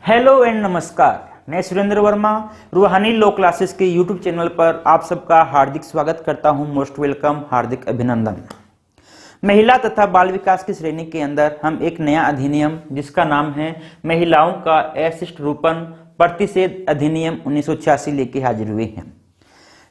Hello and नमस्कार। मैं सुरेंद्र वर्मा रूहानी लॉ क्लासेस के यूट्यूब चैनल पर आप सबका हार्दिक स्वागत करता हूं। मोस्ट वेलकम, हार्दिक अभिनंदन। महिला तथा बाल विकास की श्रेणी के अंदर हम एक नया अधिनियम जिसका नाम है महिलाओं का अशिष्ट रूपन प्रतिषेध अधिनियम 1986 लेके हाजिर हुए हैं।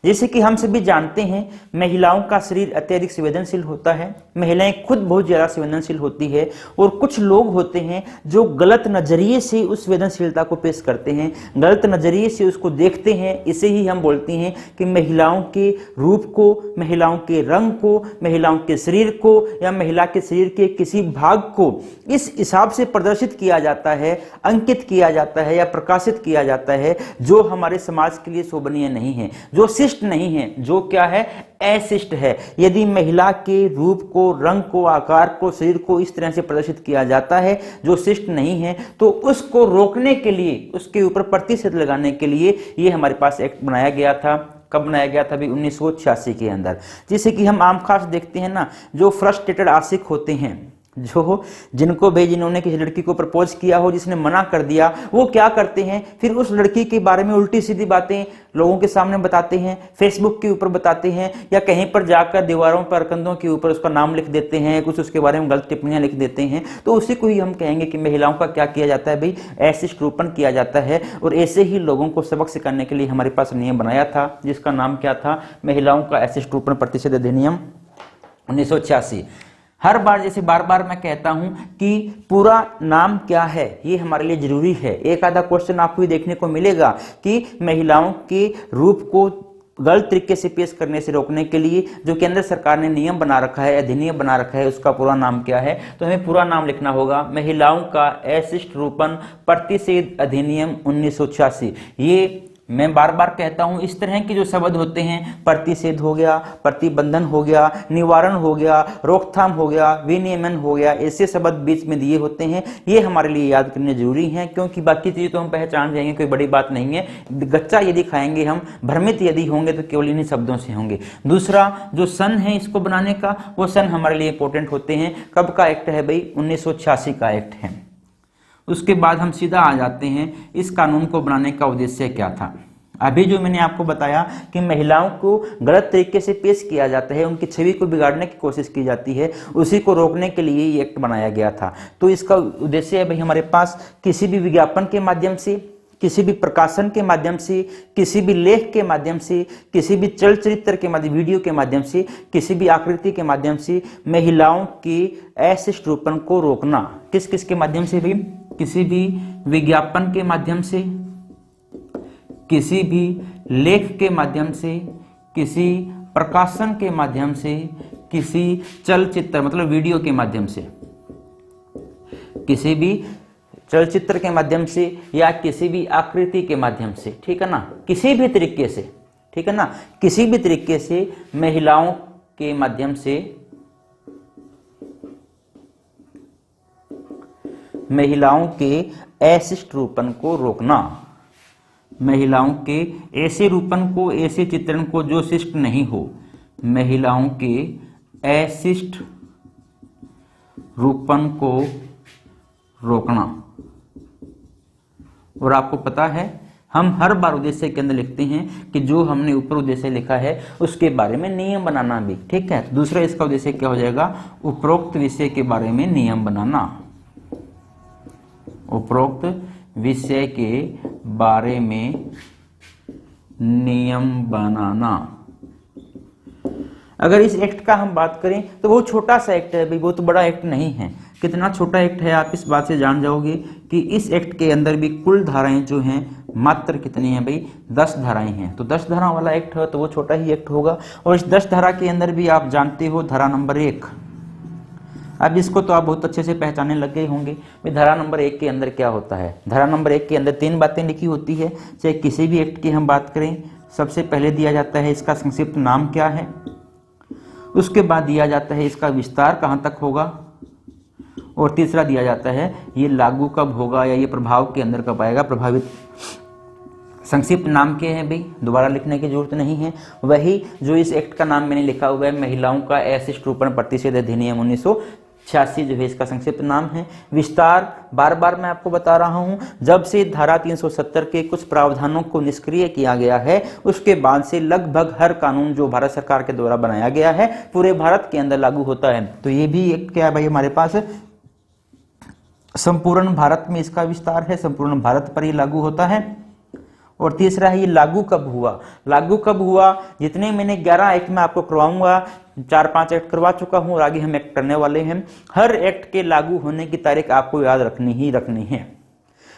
जैसे कि हम सभी जानते हैं, महिलाओं का शरीर अत्यधिक संवेदनशील होता है। महिलाएं खुद बहुत ज्यादा संवेदनशील होती है और कुछ लोग होते हैं जो गलत नजरिए से उस संवेदनशीलता को पेश करते हैं, गलत नजरिए से उसको देखते हैं। इसे ही हम बोलते हैं कि महिलाओं के रूप को, महिलाओं के रंग को, महिलाओं के शरीर को या महिला के शरीर के किसी भाग को इस हिसाब से प्रदर्शित किया जाता है, अंकित किया जाता है या प्रकाशित किया जाता है जो हमारे समाज के लिए शोभनीय नहीं है, जो शिष्ट नहीं है, जो क्या है, अशिष्ट है। यदि महिला के रूप को, रंग को, आकार को, शरीर को इस तरह से प्रदर्शित किया जाता है जो शिष्ट नहीं है, तो उसको रोकने के लिए, उसके ऊपर प्रतिषेध लगाने के लिए ये हमारे पास एक्ट बनाया गया था। कब बनाया गया था? अभी 1986 के अंदर। जैसे कि हम आम खास देखते हैं ना, जो फ्रस्ट्रेटेड आशिक होते हैं, जो जिनको भाई जिन्होंने किसी लड़की को प्रपोज किया हो, जिसने मना कर दिया, वो क्या करते हैं, फिर उस लड़की के बारे में उल्टी सीधी बातें लोगों के सामने बताते हैं, फेसबुक के ऊपर बताते हैं या कहीं पर जाकर दीवारों पर, कंधों के ऊपर उसका नाम लिख देते हैं, कुछ उसके बारे में गलत टिप्पणियां लिख देते हैं। तो उसी को ही हम कहेंगे कि महिलाओं का क्या किया जाता है भाई, अशिष्ट रूपन किया जाता है। और ऐसे ही लोगों को सबक सिखाने के लिए हमारे पास नियम बनाया था जिसका नाम क्या था? महिलाओं का अशिष्ट रूपन प्रतिषेध अधिनियम 1986। हर बार जैसे बार बार मैं कहता हूं कि पूरा नाम क्या है, ये हमारे लिए जरूरी है। एक आधा क्वेश्चन आपको भी देखने को मिलेगा कि महिलाओं के रूप को गलत तरीके से पेश करने से रोकने के लिए जो केंद्र सरकार ने नियम बना रखा है, अधिनियम बना रखा है, उसका पूरा नाम क्या है। तो हमें पूरा नाम लिखना होगा, महिलाओं का अशिष्ट रूपन प्रतिषेध अधिनियम 1986। ये मैं बार बार कहता हूं, इस तरह के जो शब्द होते हैं, प्रतिषेध हो गया, प्रतिबंधन हो गया, निवारण हो गया, रोकथाम हो गया, विनियमन हो गया, ऐसे शब्द बीच में दिए होते हैं। ये हमारे लिए याद करने जरूरी हैं, क्योंकि बाकी चीजें तो हम पहचान जाएंगे, कोई बड़ी बात नहीं है। गच्चा यदि खाएंगे हम, भ्रमित यदि होंगे तो केवल इन्हीं शब्दों से होंगे। दूसरा जो सन है इसको बनाने का, वो सन हमारे लिए इंपॉर्टेंट होते हैं। कब का एक्ट है भाई? 1986 का एक्ट है। उसके बाद हम सीधा आ जाते हैं इस कानून को बनाने का उद्देश्य क्या था। अभी जो मैंने आपको बताया कि महिलाओं को गलत तरीके से पेश किया जाता है, उनकी छवि को बिगाड़ने की कोशिश की जाती है, उसी को रोकने के लिए ये एक्ट बनाया गया था। तो इसका उद्देश्य है भाई हमारे पास किसी भी विज्ञापन के माध्यम से, किसी भी प्रकाशन के माध्यम से, किसी भी लेख के माध्यम से, किसी भी चलचित्र के माध्यम, वीडियो के माध्यम से, किसी भी आकृति के माध्यम से महिलाओं के अशिष्ट रूपन को रोकना। किस किस के माध्यम से भाई? किसी भी विज्ञापन के माध्यम से, किसी भी लेख के माध्यम से, किसी प्रकाशन के माध्यम से, किसी चलचित्र मतलब वीडियो के माध्यम से, किसी भी चलचित्र के माध्यम से या किसी भी आकृति के माध्यम से, ठीक है ना, किसी भी तरीके से, ठीक है ना, किसी भी तरीके से महिलाओं के माध्यम से, महिलाओं के अशिष्ट रूपन को रोकना। महिलाओं के ऐसे रूपन को, ऐसे चित्रण को जो शिष्ट नहीं हो, महिलाओं के अशिष्ट रूपन को रोकना। और आपको पता है हम हर बार उद्देश्य के अंदर लिखते हैं कि जो हमने ऊपर उद्देश्य लिखा है उसके बारे में नियम बनाना भी, ठीक है। दूसरा इसका उद्देश्य क्या हो जाएगा? उपरोक्त विषय के बारे में नियम बनाना। उपरोक्त विषय के बारे में नियम बनाना। अगर इस एक्ट का हम बात करें तो बहुत छोटा सा एक्ट है भाई, बहुत बड़ा एक्ट नहीं है। कितना छोटा एक्ट है आप इस बात से जान जाओगे कि इस एक्ट के अंदर भी कुल धाराएं जो हैं मात्र कितनी हैं भाई? 10 धाराएं हैं। तो 10 धारा वाला एक्ट है तो वो छोटा ही एक्ट होगा। और इस 10 धारा के अंदर भी आप जानते हो धारा नंबर 1, अब इसको तो आप बहुत अच्छे से पहचानने लग गए होंगे। धारा नंबर 1 के अंदर क्या होता है? धारा नंबर 1 के अंदर 3 बातें लिखी होती है। चाहे किसी भी एक्ट की हम बात करें, सबसे पहले दिया जाता है इसका संक्षिप्त नाम क्या है, उसके बाद दिया जाता है इसका विस्तार कहाँ तक होगा, और तीसरा दिया जाता है ये लागू कब होगा या ये प्रभाव के अंदर कब आएगा, प्रभावित। संक्षिप्त नाम के हैं भाई, दोबारा लिखने की जरूरत नहीं है। वही जो इस एक्ट का नाम मैंने लिखा हुआ है, महिलाओं का अशिष्ट रूपन प्रतिषेध अधिनियम 86 जो है इसका संक्षिप्त नाम है। विस्तार बार बार मैं आपको बता रहा हूं, जब से धारा 370 के कुछ प्रावधानों को निष्क्रिय किया गया है उसके बाद से लगभग हर कानून जो भारत सरकार के द्वारा बनाया गया है पूरे भारत के अंदर लागू होता है। तो ये भी एक क्या है भाई हमारे पास संपूर्ण भारत में इसका विस्तार है, संपूर्ण भारत पर ये लागू होता है। और तीसरा है ये लागू कब हुआ। लागू कब हुआ, जितने मैंने 11 एक्ट में आपको करवाऊंगा, 4-5 एक्ट करवा चुका हूं और आगे हम एक्ट करने वाले हैं। हर एक्ट के लागू होने की तारीख आपको याद रखनी ही रखनी है,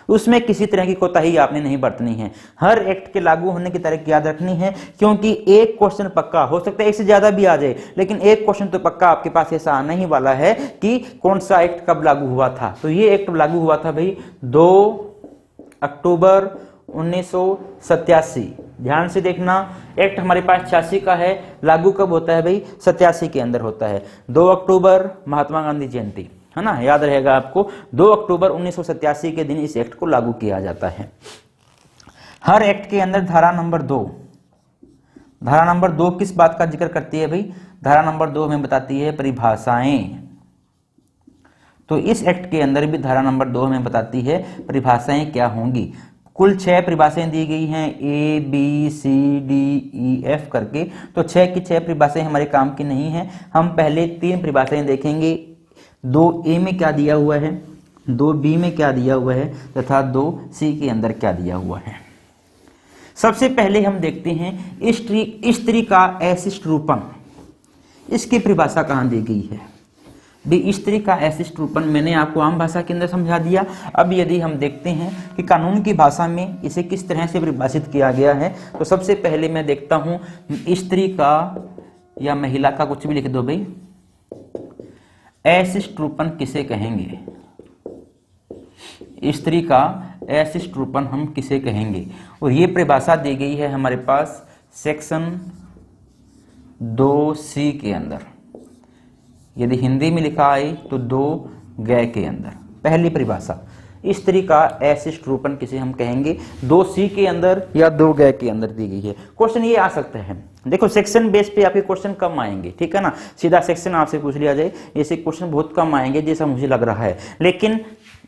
उसमें किसी तरह की कोताही आपने नहीं बरतनी है। हर एक्ट के लागू होने की तारीख याद रखनी है, क्योंकि एक क्वेश्चन पक्का हो सकता है, एक से ज्यादा भी आ जाए, लेकिन एक क्वेश्चन तो पक्का आपके पास ऐसा आना ही वाला है कि कौन सा एक्ट कब लागू हुआ था। तो ये एक्ट लागू हुआ था भाई 2 अक्टूबर 1987। ध्यान से देखना, एक्ट हमारे पास 86 का है, लागू कब होता है भाई 87 के अंदर होता है। 2 अक्टूबर महात्मा गांधी जयंती है ना, याद रहेगा आपको, 2 अक्टूबर 1987 के दिन इस एक्ट को लागू किया जाता है। हर एक्ट के अंदर धारा नंबर 2 किस बात का जिक्र करती है भाई, धारा नंबर 2 हमें बताती है परिभाषाएं। तो इस एक्ट के अंदर भी धारा नंबर 2 हमें बताती है परिभाषाएं क्या होंगी। कुल 6 परिभाषाएं दी गई हैं, A, B, C, D, E, F करके। तो 6 की 6 परिभाषाएं हमारे काम की नहीं है। हम पहले 3 परिभाषाएं देखेंगे, 2A में क्या दिया हुआ है, 2B में क्या दिया हुआ है तथा 2C के अंदर क्या दिया हुआ है। सबसे पहले हम देखते हैं स्त्री का अशिष्ट रूपन, इसकी परिभाषा कहां दी गई है। स्त्री का अशिष्ट रूपन मैंने आपको आम भाषा के अंदर समझा दिया। अब यदि हम देखते हैं कि कानून की भाषा में इसे किस तरह से परिभाषित किया गया है, तो सबसे पहले मैं देखता हूं स्त्री का या महिला का, कुछ भी लिख दो भाई, अशिष्ट रूपन किसे कहेंगे। स्त्री का अशिष्ट रूपन हम किसे कहेंगे, और ये परिभाषा दी गई है हमारे पास सेक्शन 2C के अंदर। यदि हिंदी में लिखा आए तो 2 के अंदर पहली परिभाषा, स्त्री का अशिष्ट रूपन किसे हम कहेंगे, 2C के अंदर या 2 के अंदर दी गई है। क्वेश्चन ये आ सकते हैं, देखो सेक्शन बेस पे आपके क्वेश्चन कम आएंगे, ठीक है ना, सीधा सेक्शन आपसे पूछ लिया जाए ऐसे क्वेश्चन बहुत कम आएंगे जैसा मुझे लग रहा है। लेकिन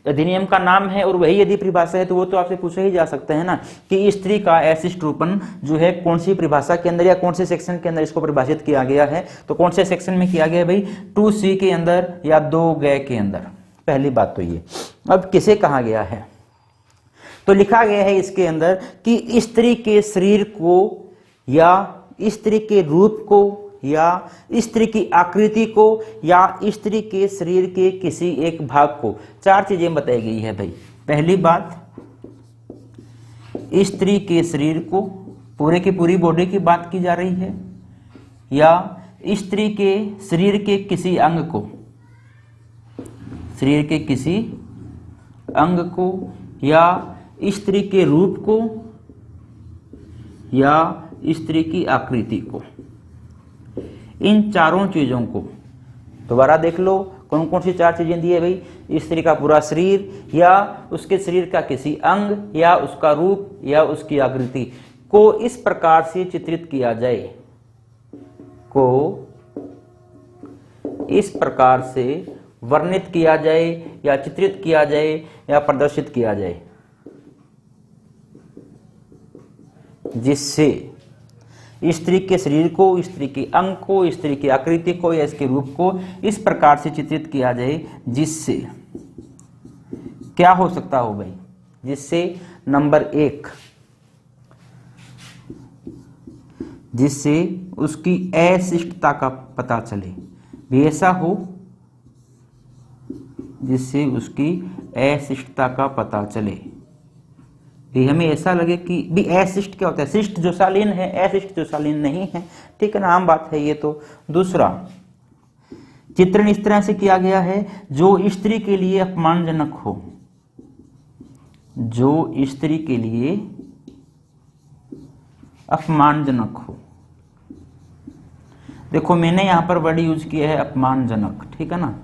अधिनियम का नाम है और वही यदि परिभाषा है तो वो तो आपसे पूछा ही जा सकता है ना कि स्त्री का अशिष्ट रूपन जो है कौन सी परिभाषा के अंदर या कौन से सेक्शन के अंदर इसको परिभाषित किया गया है। तो कौन से सेक्शन में किया गया भाई, 2C के अंदर या 2 के अंदर। पहली बात तो ये। अब किसे कहा गया है, तो लिखा गया है इसके अंदर कि स्त्री के शरीर को या स्त्री के रूप को या स्त्री की आकृति को या स्त्री के शरीर के किसी एक भाग को, 4 चीजें बताई गई है भाई। पहली बात, स्त्री के शरीर को, पूरे की पूरी बॉडी की बात की जा रही है, या स्त्री के शरीर के किसी अंग को, शरीर के किसी अंग को, या स्त्री के रूप को, या स्त्री की आकृति को। इन चारों चीजों को दोबारा देख लो, कौन कौन सी 4 चीजें दी है भाई, स्त्री का पूरा शरीर या उसके शरीर का किसी अंग या उसका रूप या उसकी आकृति को इस प्रकार से चित्रित किया जाए, को इस प्रकार से वर्णित किया जाए या चित्रित किया जाए या प्रदर्शित किया जाए, जिससे स्त्री के शरीर को, स्त्री के अंग को, स्त्री की आकृति को या इसके रूप को इस प्रकार से चित्रित किया जाए जिससे क्या हो सकता हो भाई, जिससे नंबर 1, जिससे उसकी अशिष्टता का पता चले, भी ऐसा हो जिससे उसकी अशिष्टता का पता चले, भी हमें ऐसा लगे कि भी अशिष्ट क्या होता है, शिष्ट जो शालीन है, अशिष्ट जो शालीन नहीं है, ठीक है ना, आम बात है ये तो। दूसरा, चित्रण इस तरह से किया गया है जो स्त्री के लिए अपमानजनक हो, जो स्त्री के लिए अपमानजनक हो। देखो मैंने यहां पर वर्ड यूज किया है अपमानजनक, ठीक है ना,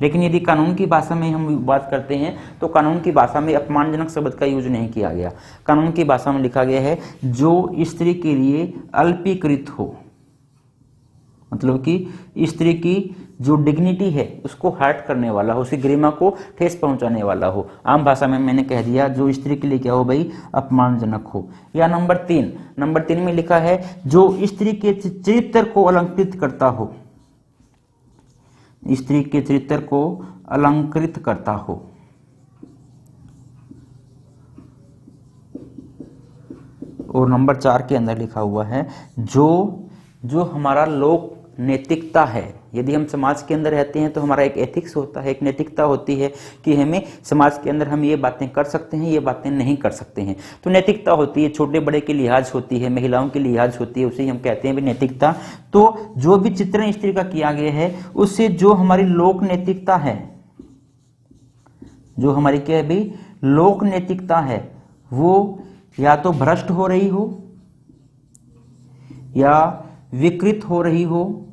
लेकिन यदि कानून की भाषा में हम बात करते हैं तो कानून की भाषा में अपमानजनक शब्द का यूज नहीं किया गया। कानून की भाषा में लिखा गया है जो स्त्री के लिए अल्पीकृत हो, मतलब कि स्त्री की जो डिग्निटी है उसको हर्ट करने वाला हो, उसकी गरिमा को ठेस पहुंचाने वाला हो। आम भाषा में मैंने कह दिया जो स्त्री के लिए क्या हो भाई, अपमानजनक हो। या नंबर 3 में लिखा है जो स्त्री के चरित्र को अलंकृत करता हो, स्त्री के चरित्र को अलंकृत करता हो। और नंबर 4 के अंदर लिखा हुआ है जो हमारा लोक नैतिकता है। यदि हम समाज के अंदर रहते हैं तो हमारा एक एथिक्स होता है, एक नैतिकता होती है कि हमें समाज के अंदर हम ये बातें कर सकते हैं, ये बातें नहीं कर सकते हैं। तो नैतिकता होती है, छोटे बड़े की लिहाज होती है, महिलाओं की लिहाज होती है, उसे हम कहते हैं भी नैतिकता। तो जो भी चित्रण स्त्री का किया गया है उससे जो हमारी लोक नैतिकता है, जो हमारी क्या है भाई लोक नैतिकता है, वो या तो भ्रष्ट हो रही हो, या विकृत हो रही हो,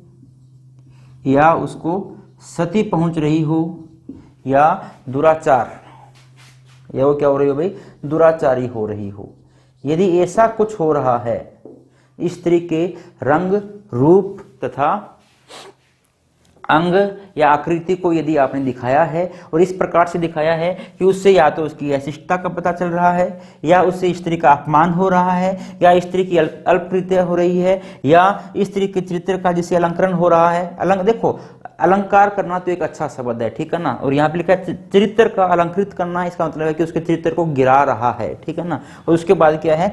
या उसको सती पहुंच रही हो, या दुराचार, या वो क्या हो रही हो भाई, दुराचारी हो रही हो। यदि ऐसा कुछ हो रहा है, स्त्री के रंग रूप तथा अंग या आकृति को यदि आपने दिखाया है और इस प्रकार से दिखाया है कि उससे या तो उसकी अशिष्टता का पता चल रहा है, या उससे स्त्री का अपमान हो रहा है, या स्त्री की अल्पकृत्य हो रही है, या स्त्री के चरित्र का जिसे अलंकरण हो रहा है। देखो अलंकार करना तो एक अच्छा शब्द है, ठीक है ना, और यहाँ पे लिखा है चरित्र का अलंकृत करना, इसका मतलब है कि उसके चरित्र को गिरा रहा है, ठीक है ना। और उसके बाद क्या है,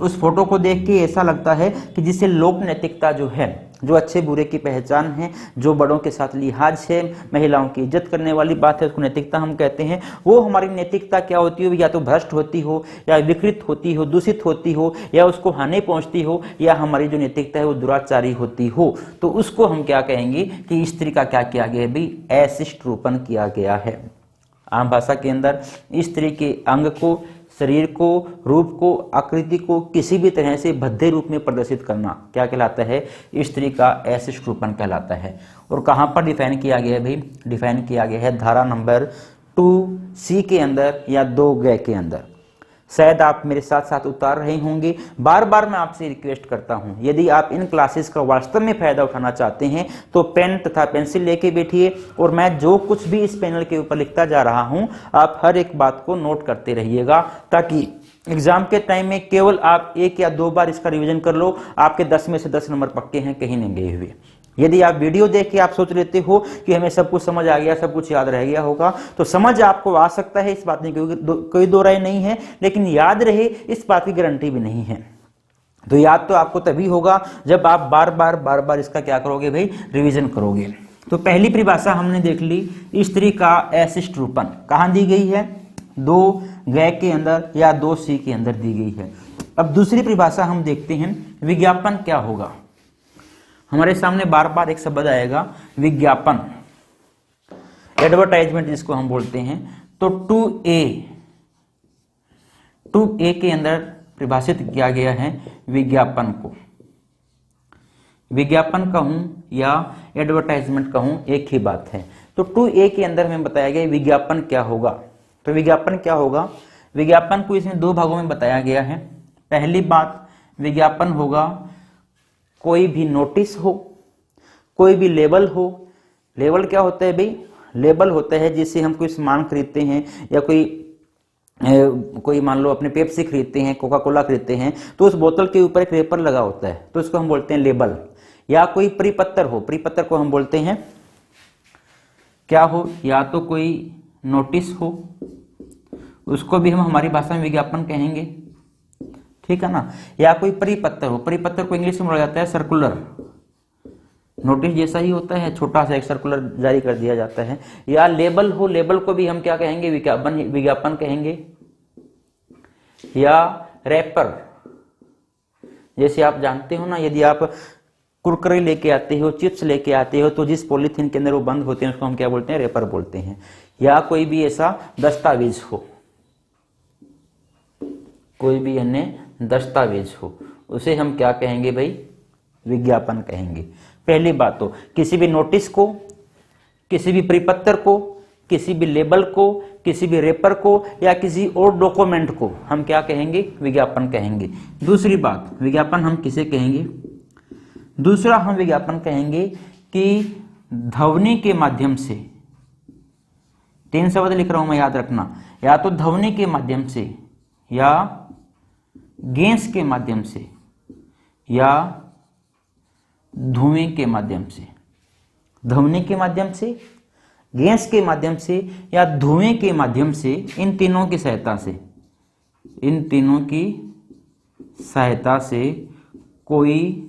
उस फोटो को देख के ऐसा लगता है कि जिसे लोक नैतिकता जो है, जो अच्छे बुरे की पहचान है, जो बड़ों के साथ लिहाज है, महिलाओं की इज्जत करने वाली बात है, उसको नैतिकता हम कहते हैं। वो हमारी नैतिकता क्या होती हो, या तो भ्रष्ट होती हो, या विकृत होती हो, दूषित होती हो, या उसको हानि पहुंचती हो, या हमारी जो नैतिकता है वो दुराचारी होती हो, तो उसको हम क्या कहेंगे कि स्त्री का क्या किया गया है भाई, अशिष्ट रूपन किया गया है। आम भाषा के अंदर स्त्री के अंग को, शरीर को, रूप को, आकृति को किसी भी तरह से भद्दे रूप में प्रदर्शित करना क्या कहलाता है, स्त्री का अशिष्ट रूपन कहलाता है। और कहाँ पर डिफाइन किया गया है भाई, डिफाइन किया गया है धारा नंबर 2C के अंदर या 2 के अंदर। शायद आप मेरे साथ साथ उतार रहे होंगे। बार बार मैं आपसे रिक्वेस्ट करता हूं, यदि आप इन क्लासेस का वास्तव में फायदा उठाना चाहते हैं तो पेन तथा पेंसिल लेके बैठिए, और मैं जो कुछ भी इस पैनल के ऊपर लिखता जा रहा हूं आप हर एक बात को नोट करते रहिएगा, ताकि एग्जाम के टाइम में केवल आप 1 या 2 बार इसका रिवीजन कर लो, आपके 10 में से 10 नंबर पक्के हैं, कहीं नहीं गए हुए। यदि आप वीडियो देख के आप सोच लेते हो कि हमें सब कुछ समझ आ गया, सब कुछ याद रह गया होगा, तो समझ आपको आ सकता है, इस बात में कोई दो राय नहीं है, लेकिन याद रहे इस बात की गारंटी भी नहीं है। तो याद तो आपको तभी होगा जब आप बार बार इसका क्या करोगे भाई, रिवीजन करोगे। तो पहली परिभाषा हमने देख ली, स्त्री का अशिष्ट रूपन कहां दी गई है, 2 के अंदर या 2C के अंदर दी गई है। अब दूसरी परिभाषा हम देखते हैं, विज्ञापन क्या होगा। हमारे सामने बार बार एक शब्द आएगा विज्ञापन, एडवर्टाइजमेंट जिसको हम बोलते हैं। तो 2A के अंदर परिभाषित किया गया है विज्ञापन को। विज्ञापन कहूं या एडवर्टाइजमेंट कहूं एक ही बात है। तो 2A के अंदर हमें बताया गया विज्ञापन क्या होगा। तो विज्ञापन क्या होगा, विज्ञापन को इसमें 2 भागों में बताया गया है। पहली बात, विज्ञापन होगा कोई भी नोटिस हो, कोई भी लेबल हो। लेबल क्या होता है भाई, लेबल होता है जिससे हम कोई सामान खरीदते हैं, या कोई मान लो अपने पेप्सी खरीदते हैं, कोका कोला खरीदते हैं, तो उस बोतल के ऊपर एक रेपर लगा होता है, तो उसको हम बोलते हैं लेबल। या कोई परिपत्र हो, परिपत्र को हम बोलते हैं क्या हो, या तो कोई नोटिस हो, उसको भी हम हमारी भाषा में विज्ञापन कहेंगे, ठीक है ना। या कोई परिपत्र हो, परिपत्र को इंग्लिश में बोला जाता है सर्कुलर, नोटिस जैसा ही होता है, छोटा सा एक सर्कुलर जारी कर दिया जाता है। या लेबल हो, लेबल को भी हम क्या कहेंगे, विज्ञापन कहेंगे। या रैपर, जैसे आप जानते हो ना, यदि आप कुरकुरे लेके आते हो, चिप्स लेके आते हो, तो जिस पॉलीथीन के अंदर वो बंद होते हैं उसको हम क्या बोलते हैं, रैपर बोलते हैं। या कोई भी ऐसा दस्तावेज हो, कोई भी अन्य दस्तावेज हो, उसे हम क्या कहेंगे भाई, विज्ञापन कहेंगे। पहली बात तो किसी भी नोटिस को, किसी भी परिपत्र को, किसी भी लेबल को, किसी भी रेपर को, या किसी और डॉक्यूमेंट को हम क्या कहेंगे, विज्ञापन कहेंगे। दूसरी बात, विज्ञापन हम किसे कहेंगे, दूसरा हम विज्ञापन कहेंगे कि ध्वनि के माध्यम से, 3 शब्द लिख रहा हूं मैं, याद रखना, या तो ध्वनि के माध्यम से, या गैस के माध्यम से, या धुएं के माध्यम से। ध्वनि के माध्यम से, गैस के माध्यम से या धुएं के माध्यम से, इन तीनों की सहायता से, इन तीनों की सहायता से कोई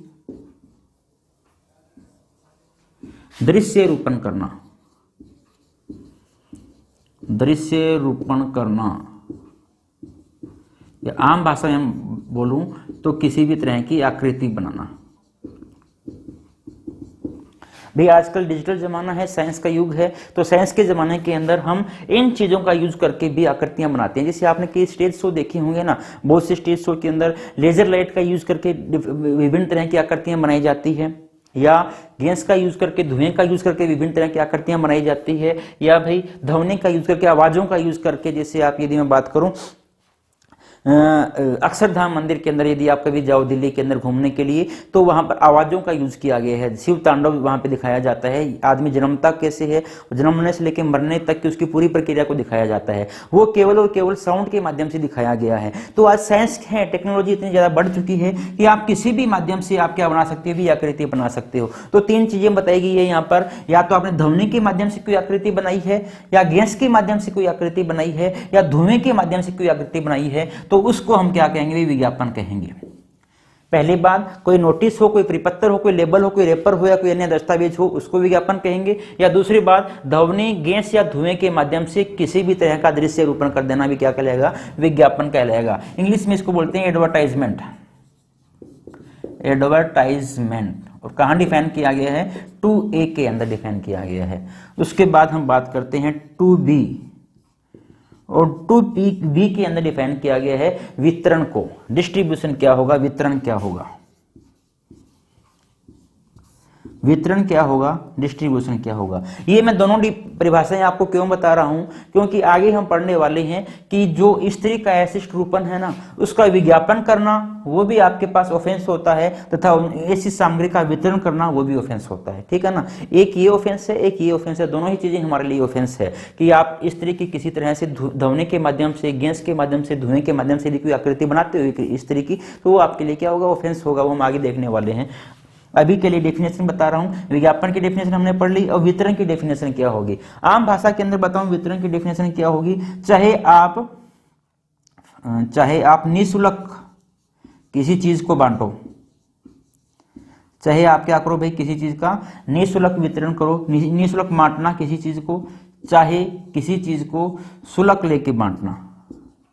दृश्य रूपण करना, दृश्य रूपण करना, या आम भाषा में बोलूं तो किसी भी तरह की आकृति बनाना। भाई आजकल डिजिटल जमाना है, साइंस का युग है, तो साइंस के जमाने के अंदर हम इन चीजों का यूज करके भी आकृतियां बनाते हैं। जैसे आपने कई स्टेज शो देखे होंगे ना, बहुत से स्टेज शो के अंदर लेजर लाइट का यूज करके विभिन्न तरह की आकृतियां बनाई जाती है, या गैस का यूज करके, धुएं का यूज करके विभिन्न तरह की आकृतियां बनाई जाती है, या भाई ध्वनि का यूज करके, आवाजों का यूज करके। जैसे आप यदि मैं बात करूं अक्षरधाम मंदिर के अंदर यदि आप कभी जाओ दिल्ली के अंदर घूमने के लिए, तो वहां पर आवाजों का यूज किया गया है। शिव तांडव वहां पे दिखाया जाता है, आदमी जन्मता कैसे है, जन्मने से लेकर मरने तक की उसकी पूरी प्रक्रिया को दिखाया जाता है, वो केवल और केवल साउंड के माध्यम से दिखाया गया है। तो आज साइंस है, टेक्नोलॉजी इतनी ज्यादा बढ़ चुकी है कि आप किसी भी माध्यम से आप क्या बना सकते हो, भी आकृति बना सकते हो। तो 3 चीजें बताई गई है यहाँ पर, या तो आपने ध्वनि के माध्यम से कोई आकृति बनाई है, या गैस के माध्यम से कोई आकृति बनाई है, या धुएं के माध्यम से कोई आकृति बनाई है, तो उसको हम क्या कहेंगे, विज्ञापन कहेंगे। पहली बात, कोई नोटिस हो, कोई परिपत्र हो, कोई लेबल हो, कोई रेपर हो, या कोई अन्य दस्तावेज हो, उसको विज्ञापन कहेंगे। या दूसरी बात, ध्वनि, गैस या धुएं के माध्यम से किसी भी तरह का दृश्य रूपण कर देना भी क्या कहलाएगा, विज्ञापन कहलाएगा। इंग्लिश में इसको बोलते हैं एडवर्टाइजमेंट, एडवर्टाइजमेंट। और कहां डिफाइन किया गया है, 2A के अंदर डिफाइन किया गया है। उसके बाद हम बात करते हैं 2B, और 2B के अंदर डिफाइन किया गया है वितरण को। डिस्ट्रीब्यूशन क्या होगा, वितरण क्या होगा, वितरण क्या होगा, डिस्ट्रीब्यूशन क्या होगा। ये मैं दोनों परिभाषाएं आपको क्यों बता रहा हूं, क्योंकि आगे हम पढ़ने वाले हैं कि जो स्त्री का ऐसिष्ट रूपन है ना, उसका विज्ञापन करना वो भी आपके पास ऑफेंस होता है, तथा ऐसी सामग्री का वितरण करना वो भी ऑफेंस होता है। ठीक है ना, एक ये ऑफेंस है, एक ये ऑफेंस है, दोनों ही चीजें हमारे लिए ऑफेंस है। कि आप स्त्री की किसी तरह से ध्वनि के माध्यम से, गैस के माध्यम से, धुएं के माध्यम से यदि कोई आकृति बनाते हो स्त्री की, तो वो आपके लिए क्या होगा, ऑफेंस होगा। वो हम आगे देखने वाले हैं। अभी के लिए डेफिनेशन बता रहा हूं, विज्ञापन की डेफिनेशन हमने पढ़ ली, और वितरण की डेफिनेशन क्या होगी। आम भाषा के अंदर बताऊं वितरण की डेफिनेशन क्या होगी, चाहे आप निःशुल्क किसी चीज को बांटो, चाहे आप क्या करो भाई, किसी चीज का निःशुल्क वितरण करो, निःशुल्क बांटना किसी चीज को, चाहे किसी चीज को शुल्क लेके बांटना।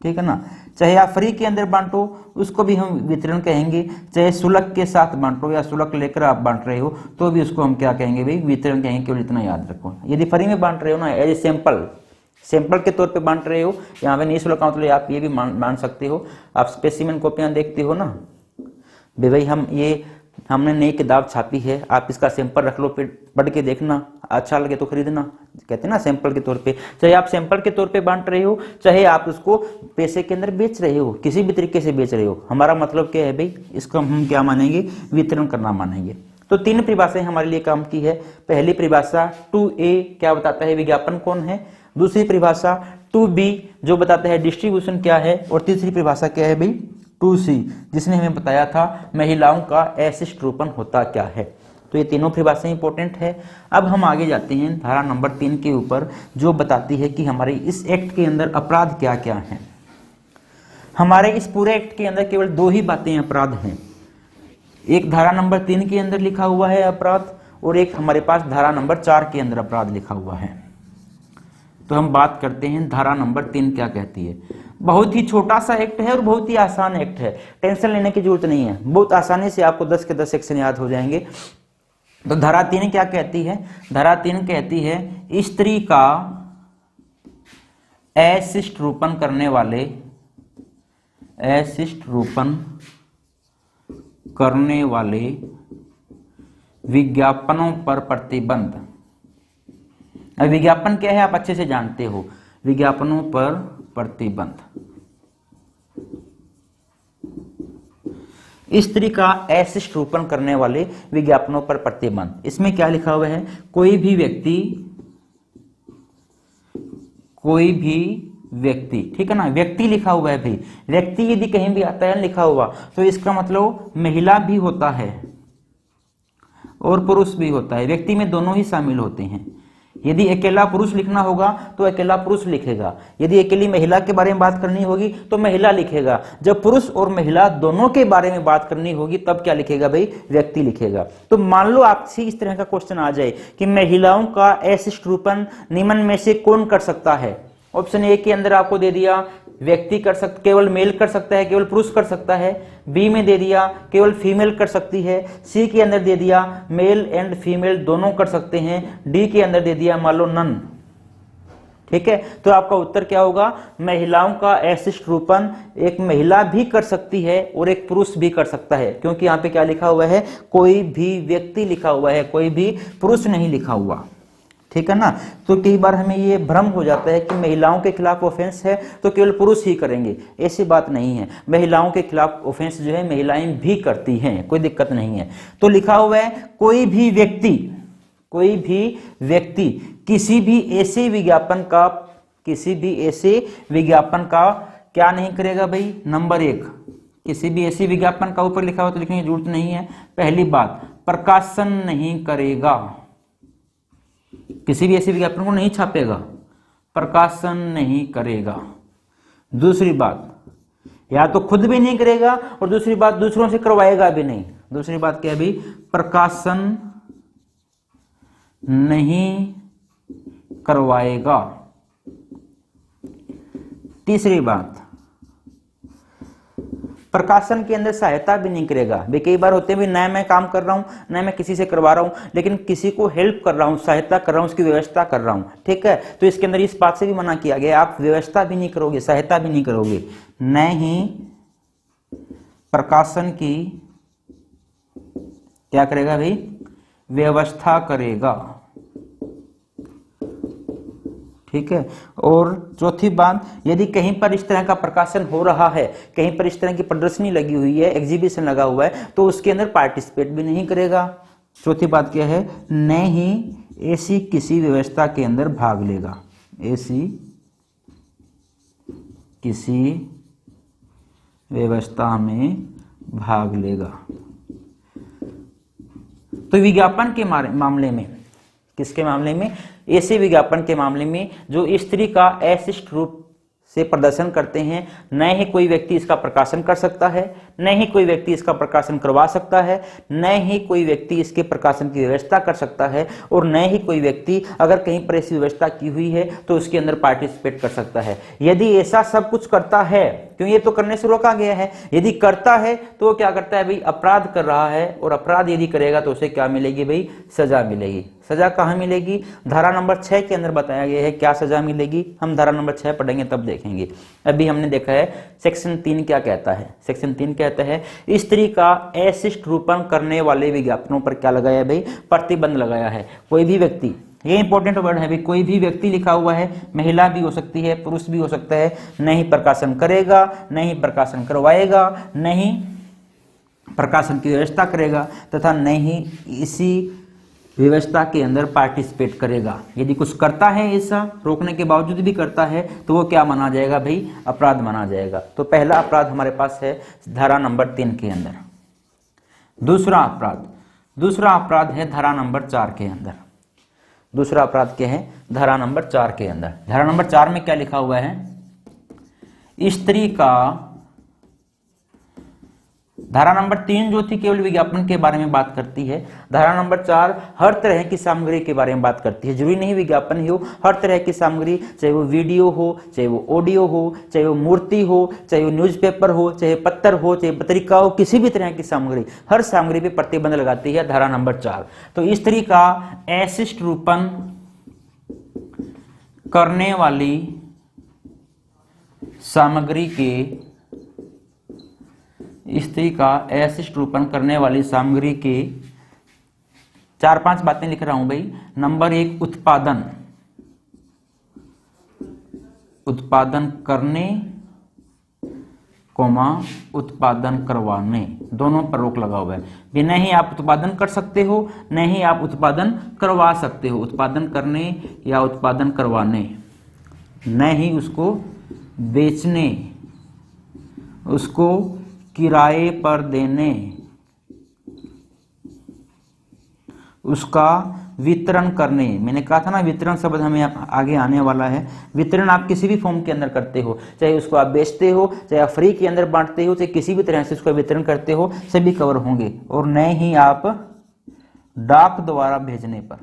ठीक है ना, चाहे आप फ्री के अंदर बांटो, उसको भी हम वितरण कहेंगे, चाहे शुल्क के साथ बांटो या शुल्क लेकर आप बांट रहे हो, तो भी उसको हम क्या कहेंगे भाई, वितरण कहेंगे। केवल इतना याद रखो, यदि फ्री में बांट रहे हो ना, एज ए सैंपल के तौर पे बांट रहे हो, यहाँ पे निःशुल्क का मतलब आप ये भी मान सकते हो। आप स्पेसिमेन कॉपियां देखते हो ना भाई, हमने नई किताब छापी है, आप इसका सैंपल रख लो, फिर पढ़ के देखना, अच्छा लगे तो खरीदना, कहते हैं ना सैंपल के तौर पे। चाहे आप सैंपल के तौर पे बांट रहे हो, चाहे आप उसको पैसे के अंदर बेच रहे हो, किसी भी तरीके से बेच रहे हो, हमारा मतलब क्या है भाई, इसका हम क्या मानेंगे, वितरण करना मानेंगे। तो 3 परिभाषाएं हमारे लिए काम की है। पहली परिभाषा 2A क्या बताता है, विज्ञापन कौन है। दूसरी परिभाषा 2B जो बताता है डिस्ट्रीब्यूशन क्या है। और तीसरी परिभाषा क्या है भाई, 2C जिसने हमें बताया था महिलाओं का ऐसिष्ट रूपन होता क्या है। तो ये तीनों परिभाषाएं इंपॉर्टेंट है। अब हम आगे जाते हैं धारा नंबर 3 के ऊपर, जो बताती है कि हमारे इस एक्ट के अंदर अपराध क्या क्या हैं। हमारे इस पूरे एक्ट के अंदर केवल 2 ही बातें अपराध हैं। एक धारा नंबर 3 के अंदर लिखा हुआ है अपराध, और एक हमारे पास धारा नंबर 4 के अंदर अपराध लिखा हुआ है। तो हम बात करते हैं धारा नंबर 3 क्या कहती है। बहुत ही छोटा सा एक्ट है और बहुत ही आसान एक्ट है, टेंशन लेने की जरूरत नहीं है, बहुत आसानी से आपको 10 के 10 सेक्शन याद हो जाएंगे। तो धारा 3 क्या कहती है, धारा 3 कहती है स्त्री का अशिष्ट रूपन करने वाले, अशिष्ट रूपन करने वाले विज्ञापनों पर प्रतिबंध। अब विज्ञापन क्या है आप अच्छे से जानते हो, विज्ञापनों पर प्रतिबंध। स्त्री का अशिष्ट रूपण करने वाले विज्ञापनों पर प्रतिबंध। इसमें क्या लिखा हुआ है, कोई भी व्यक्ति, ठीक है ना, व्यक्ति लिखा हुआ है भाई, व्यक्ति यदि कहीं भी आता है लिखा हुआ तो इसका मतलब महिला भी होता है और पुरुष भी होता है, व्यक्ति में दोनों ही शामिल होते हैं। यदि अकेला पुरुष लिखना होगा तो अकेला पुरुष लिखेगा, यदि अकेली महिला के बारे में बात करनी होगी तो महिला लिखेगा, जब पुरुष और महिला दोनों के बारे में बात करनी होगी तब क्या लिखेगा भाई, व्यक्ति लिखेगा। तो मान लो आपसे इस तरह का क्वेश्चन आ जाए कि महिलाओं का अशिष्ट रूपण निम्न में से कौन कर सकता है। ऑप्शन ए के अंदर आपको दे दिया व्यक्ति कर सकता, केवल मेल कर सकता है, केवल पुरुष कर सकता है। बी में दे दिया केवल फीमेल कर सकती है। सी के अंदर दे दिया मेल एंड फीमेल दोनों कर सकते हैं। डी के अंदर दे दिया मान लो नन। ठीक है, तो आपका उत्तर क्या होगा, महिलाओं का अशिष्ट रूपण एक महिला भी कर सकती है और एक पुरुष भी कर सकता है, क्योंकि यहाँ पे क्या लिखा हुआ है, कोई भी व्यक्ति लिखा हुआ है, कोई भी पुरुष नहीं लिखा हुआ। ठीक है ना। तो कई बार हमें ये भ्रम हो जाता है कि महिलाओं के खिलाफ ऑफेंस है तो केवल पुरुष ही करेंगे, ऐसी बात नहीं है। महिलाओं के खिलाफ ऑफेंस जो है महिलाएं भी करती हैं, कोई दिक्कत नहीं है। तो लिखा हुआ है कोई भी व्यक्ति किसी भी ऐसे विज्ञापन का क्या नहीं करेगा भाई, नंबर 1 किसी भी ऐसे विज्ञापन का, ऊपर लिखा हुआ तो लिखने की जरूरत नहीं है। पहली बात, प्रकाशन नहीं करेगा, किसी भी ऐसे विज्ञापन को नहीं छापेगा, प्रकाशन नहीं करेगा। दूसरी बात, या तो खुद भी नहीं करेगा और दूसरी बात दूसरों से करवाएगा भी नहीं। दूसरी बात क्या है भाई, प्रकाशन नहीं करवाएगा। तीसरी बात, प्रकाशन के अंदर सहायता भी नहीं करेगा। वे कई बार होते हैं भी नया मैं काम कर रहा हूं, नया मैं किसी से करवा रहा हूं, लेकिन किसी को हेल्प कर रहा हूं, सहायता कर रहा हूं, उसकी व्यवस्था कर रहा हूं। ठीक है, तो इसके अंदर इस बात से भी मना किया गया, आप व्यवस्था भी नहीं करोगे, सहायता भी नहीं करोगे, न ही प्रकाशन की क्या करेगा भाई, व्यवस्था करेगा। ठीक है, और चौथी बात, यदि कहीं पर इस तरह का प्रकाशन हो रहा है, कहीं पर इस तरह की प्रदर्शनी लगी हुई है, एग्जीबिशन लगा हुआ है, तो उसके अंदर पार्टिसिपेट भी नहीं करेगा। चौथी बात क्या है, न ही ऐसी किसी व्यवस्था के अंदर भाग लेगा, ऐसी किसी व्यवस्था में भाग लेगा। तो विज्ञापन के मामले में, किसके मामले में, ऐसे विज्ञापन के मामले में जो स्त्री का अशिष्ट रूप से प्रदर्शन करते हैं, न ही कोई व्यक्ति इसका प्रकाशन कर सकता है, न ही कोई व्यक्ति इसका प्रकाशन करवा सकता है, न ही कोई व्यक्ति इसके प्रकाशन की व्यवस्था कर सकता है, और न ही कोई व्यक्ति अगर कहीं पर ऐसी व्यवस्था की हुई है तो उसके अंदर पार्टिसिपेट कर सकता है। यदि ऐसा सब कुछ करता है, क्यों ये तो करने से रोका गया है, यदि करता है तो वो क्या करता है भाई, अपराध कर रहा है, और अपराध यदि करेगा तो उसे क्या मिलेगी भाई, सजा मिलेगी। सजा कहाँ मिलेगी, धारा नंबर 6 के अंदर बताया गया है क्या सजा मिलेगी, हम धारा नंबर 6 पढ़ेंगे तब देखेंगे। अभी हमने देखा है सेक्शन 3 क्या कहता है। सेक्शन 3 कहता है स्त्री का अशिष्ट रूपण करने वाले विज्ञापनों पर क्या लगाया भाई, प्रतिबंध लगाया है। कोई भी व्यक्ति, ये इंपॉर्टेंट वर्ड है भाई, कोई भी व्यक्ति लिखा हुआ है, महिला भी हो सकती है, पुरुष भी हो सकता है, नहीं प्रकाशन करेगा, नहीं प्रकाशन करवाएगा, नहीं प्रकाशन की व्यवस्था करेगा, तथा नहीं इसी व्यवस्था के अंदर पार्टिसिपेट करेगा। यदि कुछ करता है ऐसा, रोकने के बावजूद भी करता है, तो वो क्या माना जाएगा भाई, अपराध माना जाएगा। तो पहला अपराध हमारे पास है धारा नंबर 3 के अंदर। दूसरा अपराध है धारा नंबर 4 के अंदर। दूसरा अपराध क्या है, धारा नंबर 4 के अंदर। धारा नंबर 4 में क्या लिखा हुआ है, स्त्री का, धारा नंबर 3 जो थी केवल विज्ञापन के बारे में बात करती है, धारा नंबर 4 हर तरह की सामग्री के बारे में बात करती है। जरूरी नहीं विज्ञापन ही हो, हर तरह की सामग्री, चाहे वो वीडियो हो, चाहे वो ऑडियो हो, चाहे वो मूर्ति हो, चाहे वो न्यूज़पेपर हो, चाहे पत्र हो, चाहे पत्रिका हो, किसी भी तरह की सामग्री, हर सामग्री पे प्रतिबंध लगाती है धारा नंबर 4। तो स्त्री का अशिष्ट रूपण करने वाली सामग्री के, स्त्री का अशिष्ट रूपण करने वाली सामग्री के 4-5 बातें लिख रहा हूं भाई। नंबर 1, उत्पादन करने कोमा उत्पादन करवाने, दोनों पर रोक लगा हुआ है। भी न ही आप उत्पादन कर सकते हो, न ही आप उत्पादन करवा सकते हो। उत्पादन करने या उत्पादन करवाने, न ही उसको बेचने, उसको किराए पर देने, उसका वितरण करने। मैंने कहा था ना वितरण शब्द हमें आगे आने वाला है। वितरण आप किसी भी फॉर्म के अंदर करते हो, चाहे उसको आप बेचते हो, चाहे आप फ्री के अंदर बांटते हो, चाहे किसी भी तरह से उसका वितरण करते हो, सभी कवर होंगे। और न ही आप डाक द्वारा भेजने पर,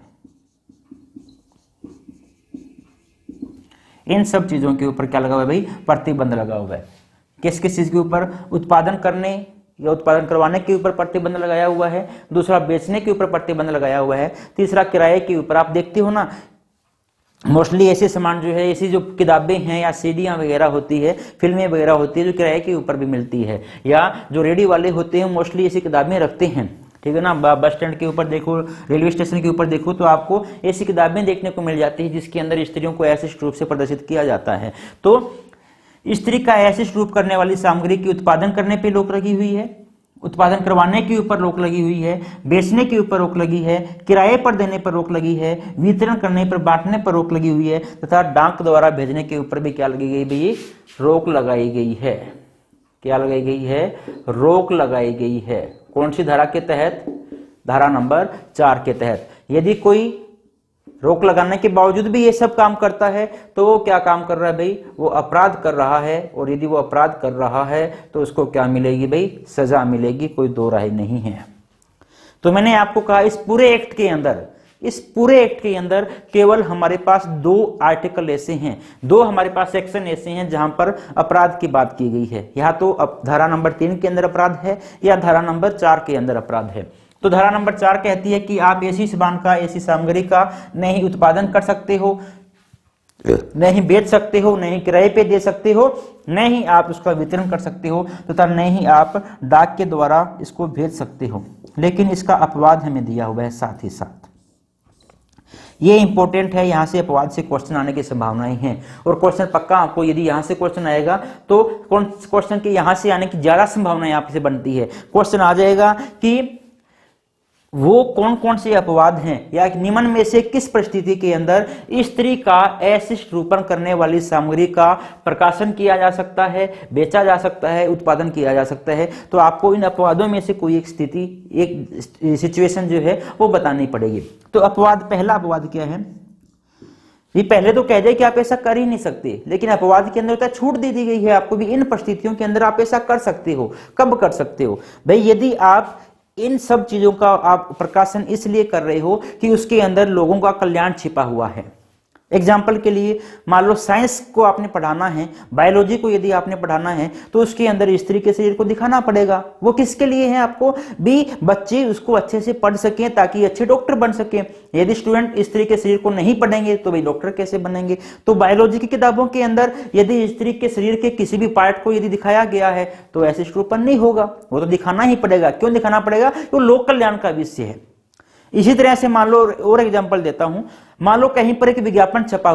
इन सब चीजों के ऊपर क्या लगा हुआ है भाई? प्रतिबंध लगा हुआ है। किस किस चीज के ऊपर? उत्पादन करने या उत्पादन करवाने के ऊपर प्रतिबंध लगाया हुआ है। दूसरा बेचने के ऊपर प्रतिबंध लगाया हुआ है। तीसरा किराए के ऊपर। आप देखते हो ना मोस्टली ऐसे सामान जो है, ऐसी जो किताबें हैं या सीडियां वगैरह होती है, फिल्में वगैरह होती है, जो किराए के ऊपर भी मिलती है, या जो रेडी वाले होते हैं मोस्टली ऐसी किताबें रखते हैं, ठीक है ना। बस स्टैंड के ऊपर देखो, रेलवे स्टेशन के ऊपर देखो, तो आपको ऐसी किताबें देखने को मिल जाती है जिसके अंदर स्त्रियों को ऐसे रूप से प्रदर्शित किया जाता है। तो स्त्री का ऐसे रूप करने वाली सामग्री की उत्पादन करने पे रोक लगी हुई है, उत्पादन करवाने के ऊपर रोक लगी हुई है, बेचने के ऊपर रोक लगी है, किराए पर देने पर रोक लगी है, वितरण करने पर, बांटने पर रोक लगी हुई है, तथा डाक द्वारा भेजने के ऊपर भी क्या लगी गई भाई? रोक लगाई गई है। क्या लगाई गई है? रोक लगाई गई है। कौन सी धारा के तहत? धारा नंबर 4 के तहत। यदि कोई रोक लगाने के बावजूद भी ये सब काम करता है तो वो क्या काम कर रहा है भाई? वो अपराध कर रहा है। और यदि वो अपराध कर रहा है तो उसको क्या मिलेगी भाई? सजा मिलेगी, कोई दो राय नहीं है। तो मैंने आपको कहा इस पूरे एक्ट के अंदर केवल हमारे पास 2 आर्टिकल ऐसे हैं, 2 हमारे पास सेक्शन ऐसे हैं जहां पर अपराध की बात की गई है। या तो धारा नंबर 3 के अंदर अपराध है या धारा नंबर 4 के अंदर अपराध है। तो धारा नंबर 4 कहती है कि आप ऐसी सामान का, ऐसी सामग्री का न ही उत्पादन कर सकते हो, न ही बेच सकते हो, न ही किराए पे दे सकते हो, न ही आप उसका वितरण कर सकते हो, तथा न ही आप डाक के द्वारा इसको भेज सकते हो। लेकिन इसका अपवाद हमें दिया हुआ है साथ ही साथ। ये इंपॉर्टेंट है, यहां से अपवाद से क्वेश्चन आने की संभावनाएं हैं। और क्वेश्चन पक्का आपको, यदि यहां से क्वेश्चन आएगा तो क्वेश्चन के यहां से आने की ज्यादा संभावनाएं आपसे बनती है। क्वेश्चन आ जाएगा कि वो कौन कौन से अपवाद हैं या निम्न में से किस परिस्थिति के अंदर स्त्री का अशिष्ट रूपण करने वाली सामग्री का प्रकाशन किया जा सकता है, बेचा जा सकता है, उत्पादन किया जा सकता है। तो आपको इन अपवादों में से कोई एक स्थिति, एक सिचुएशन जो है वो बतानी पड़ेगी। तो अपवाद, पहला अपवाद क्या है? ये पहले तो कह जाए कि आप ऐसा कर ही नहीं सकते, लेकिन अपवाद के अंदर छूट दे दी गई है आपको भी, इन परिस्थितियों के अंदर आप ऐसा कर सकते हो। कब कर सकते हो भाई? यदि आप इन सब चीजों का आप प्रकाशन इसलिए कर रहे हो कि उसके अंदर लोगों का कल्याण छिपा हुआ है। एग्जाम्पल के लिए मान लो साइंस को आपने पढ़ाना है, बायोलॉजी को यदि आपने पढ़ाना है, तो उसके अंदर स्त्री के शरीर को दिखाना पड़ेगा। वो किसके लिए है? आपको भी बच्चे उसको अच्छे से पढ़ सकें ताकि अच्छे डॉक्टर बन सकें। यदि स्टूडेंट स्त्री के शरीर को नहीं पढ़ेंगे तो भाई डॉक्टर कैसे बनेंगे? तो बायोलॉजी की किताबों के अंदर यदि स्त्री के शरीर के किसी भी पार्ट को यदि दिखाया गया है तो ऐसे रूपण नहीं होगा, वो तो दिखाना ही पड़ेगा। क्यों दिखाना पड़ेगा? वो लोक कल्याण का विषय है। इसी तरह से मान लो, और एग्जांपल देता हूं, मान लो कहीं पर एक विज्ञापन छपा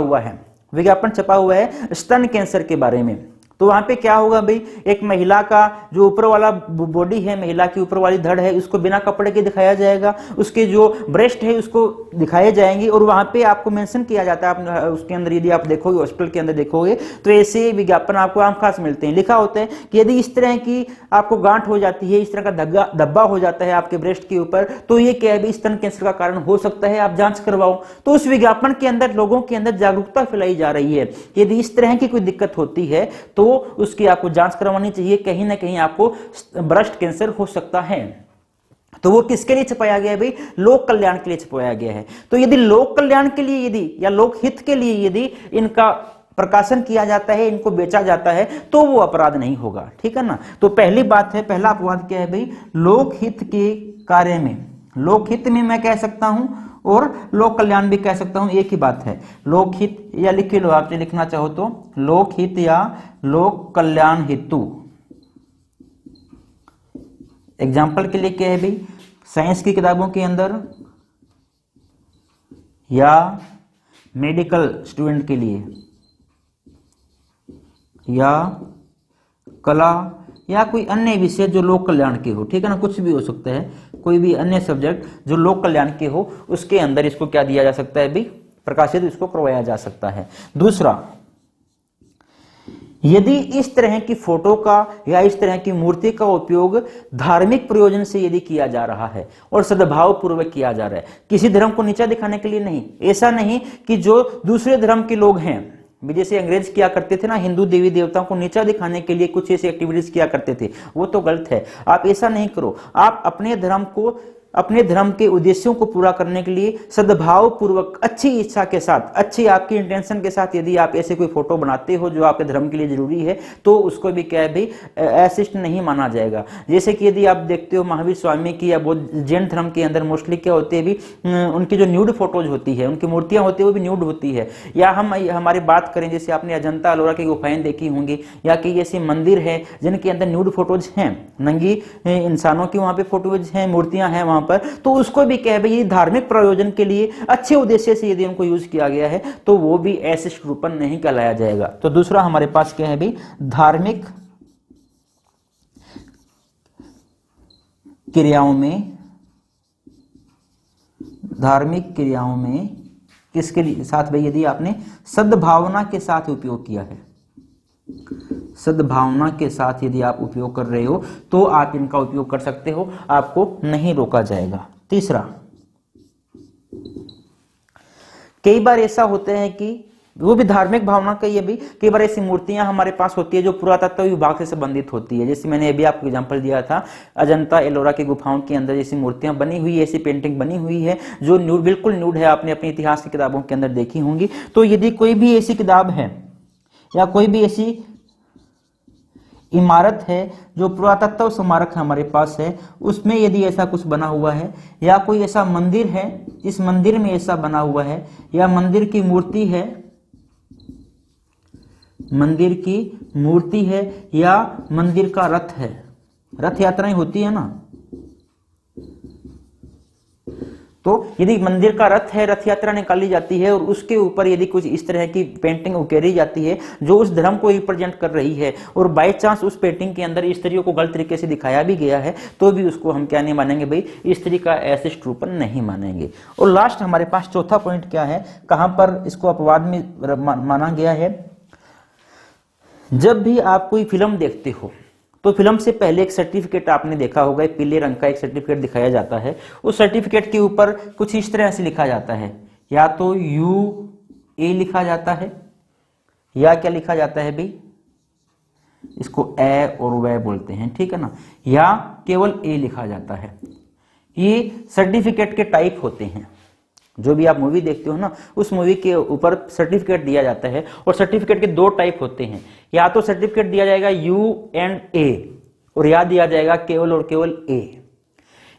हुआ है स्तन कैंसर के बारे में। तो वहां पे क्या होगा भाई? एक महिला का जो ऊपर वाला बॉडी है, महिला की ऊपर वाली धड़ है, उसको बिना कपड़े के दिखाया जाएगा, उसके जो ब्रेस्ट है उसको दिखाए जाएंगे, और वहां पे आपको मेंशन किया जाता है। आप उसके अंदर यदि आप देखोगे, हॉस्पिटल के अंदर देखोगे तो ऐसे विज्ञापन आपको आम खास मिलते हैं। लिखा होता है कि यदि इस तरह की आपको गांठ हो जाती है, इस तरह का धब्बा हो जाता है आपके ब्रेस्ट के ऊपर, तो ये क्या है? स्तन कैंसर का कारण हो सकता है, आप जांच करवाओ। तो उस विज्ञापन के अंदर लोगों के अंदर जागरूकता फैलाई जा रही है। यदि इस तरह की कोई दिक्कत होती है तो उसकी आपको जांच करवानी चाहिए, कहीं ना कहीं आपको ब्रेस्ट कैंसर हो सकता है। तो वो किसके लिए छपाया गया है भाई? लोक कल्याण के लिए छपाया गया है। तो यदि लोक कल्याण के लिए यदि या लोक हित के लिए यदि इनका प्रकाशन किया जाता है, इनको बेचा जाता है, तो वो अपराध नहीं होगा, ठीक है ना। तो पहली बात है, पहला अपवाद क्या है भाई? लोकहित के कार्य में, लोकहित में मैं कह सकता हूं और लोक कल्याण भी कह सकता हूं, एक ही बात है। लोकहित या लिख लो, आपसे लिखना चाहो तो लोकहित या लोक कल्याण हेतु। एग्जाम्पल के लिए क्या है भाई? साइंस की किताबों के अंदर या मेडिकल स्टूडेंट के लिए या कला या कोई अन्य विषय जो लोक कल्याण के हो, ठीक है ना, कुछ भी हो सकता है, कोई भी अन्य सब्जेक्ट जो लोक कल्याण के हो उसके अंदर इसको क्या दिया जा सकता है भाई, प्रकाशित इसको करवाया जा सकता है। दूसरा, यदि इस तरह की फोटो का या इस तरह की मूर्ति का उपयोग धार्मिक प्रयोजन से यदि किया जा रहा है और सद्भाव पूर्वक किया जा रहा है, किसी धर्म को नीचा दिखाने के लिए नहीं, ऐसा नहीं कि जो दूसरे धर्म के लोग हैं, जैसे अंग्रेज किया करते थे ना, हिंदू देवी देवताओं को नीचा दिखाने के लिए कुछ ऐसी एक्टिविटीज किया करते थे, वो तो गलत है। आप ऐसा नहीं करो, आप अपने धर्म को, अपने धर्म के उद्देश्यों को पूरा करने के लिए सद्भाव पूर्वक, अच्छी इच्छा के साथ, अच्छी आपकी इंटेंशन के साथ यदि आप ऐसे कोई फोटो बनाते हो जो आपके धर्म के लिए जरूरी है, तो उसको भी क्या है भाई, अशिष्ट नहीं माना जाएगा। जैसे कि यदि आप देखते हो महावीर स्वामी की या बौद्ध जैन धर्म के अंदर मोस्टली क्या होते हैं भी, उनकी जो न्यूड फोटोज होती है, उनकी मूर्तियां होती है वो भी न्यूड होती है। या हम हमारी बात करें, जैसे आपने अजंता एलोरा की गुफाएं देखी होंगी, या कई ऐसे मंदिर है जिनके अंदर न्यूड फोटोज हैं, नंगी इंसानों की वहां पे फोटोज हैं, मूर्तियां हैं वहां पर, तो उसको भी क्या है भाई, धार्मिक प्रयोजन के लिए अच्छे उद्देश्य से यदि उनको यूज किया गया है तो वो भी अशिष्ट रूपन नहीं कहलाया जाएगा। तो दूसरा हमारे पास क्या है भाई, धार्मिक क्रियाओं में किसके लिए साथ भाई, यदि आपने सद्भावना के साथ उपयोग किया है, सद्भावना के साथ यदि आप उपयोग कर रहे हो तो आप इनका उपयोग कर सकते हो, आपको नहीं रोका जाएगा। तीसरा, कई बार ऐसा होता है कि वो भी धार्मिक भावना का, ये भी कई बार ऐसी मूर्तियां हमारे पास होती है जो पुरातत्व विभाग से संबंधित होती है। जैसे मैंने अभी आपको एग्जांपल दिया था, अजंता एलोरा की गुफाओं के अंदर ऐसी मूर्तियां बनी हुई है, ऐसी पेंटिंग बनी हुई है जो न्यूड, बिल्कुल न्यूड है, आपने अपने इतिहास की किताबों के अंदर देखी होंगी। तो यदि कोई भी ऐसी किताब है या कोई भी ऐसी इमारत है जो पुरातत्व स्मारक हमारे पास है, उसमें यदि ऐसा कुछ बना हुआ है, या कोई ऐसा मंदिर है इस मंदिर में ऐसा बना हुआ है, या मंदिर की मूर्ति है, मंदिर की मूर्ति है, या मंदिर का रथ है, रथ यात्राएं होती है ना, तो यदि मंदिर का रथ है, रथ यात्रा निकाली जाती है और उसके ऊपर यदि कुछ इस तरह की पेंटिंग उकेरी जाती है जो उस धर्म को रिप्रेजेंट कर रही है, और बाय चांस उस पेंटिंग के अंदर स्त्रियों को गलत तरीके से दिखाया भी गया है, तो भी उसको हम क्या नहीं मानेंगे भाई, स्त्री का अशिष्ट रूपन नहीं मानेंगे। और लास्ट हमारे पास चौथा पॉइंट क्या है, कहां पर इसको अपवाद में माना गया है, जब भी आप कोई फिल्म देखते हो तो फिल्म से पहले एक सर्टिफिकेट आपने देखा होगा, पीले रंग का एक सर्टिफिकेट दिखाया जाता है। उस सर्टिफिकेट के ऊपर कुछ इस तरह से लिखा जाता है, या तो UA लिखा जाता है, या क्या लिखा जाता है भाई, इसको ए और वे बोलते हैं, ठीक है ना, या केवल ए लिखा जाता है। ये सर्टिफिकेट के टाइप होते हैं। जो भी आप मूवी देखते हो ना, उस मूवी के ऊपर सर्टिफिकेट दिया जाता है, और सर्टिफिकेट के दो टाइप होते हैं, या तो सर्टिफिकेट दिया जाएगा U&A और या दिया जाएगा केवल और केवल A।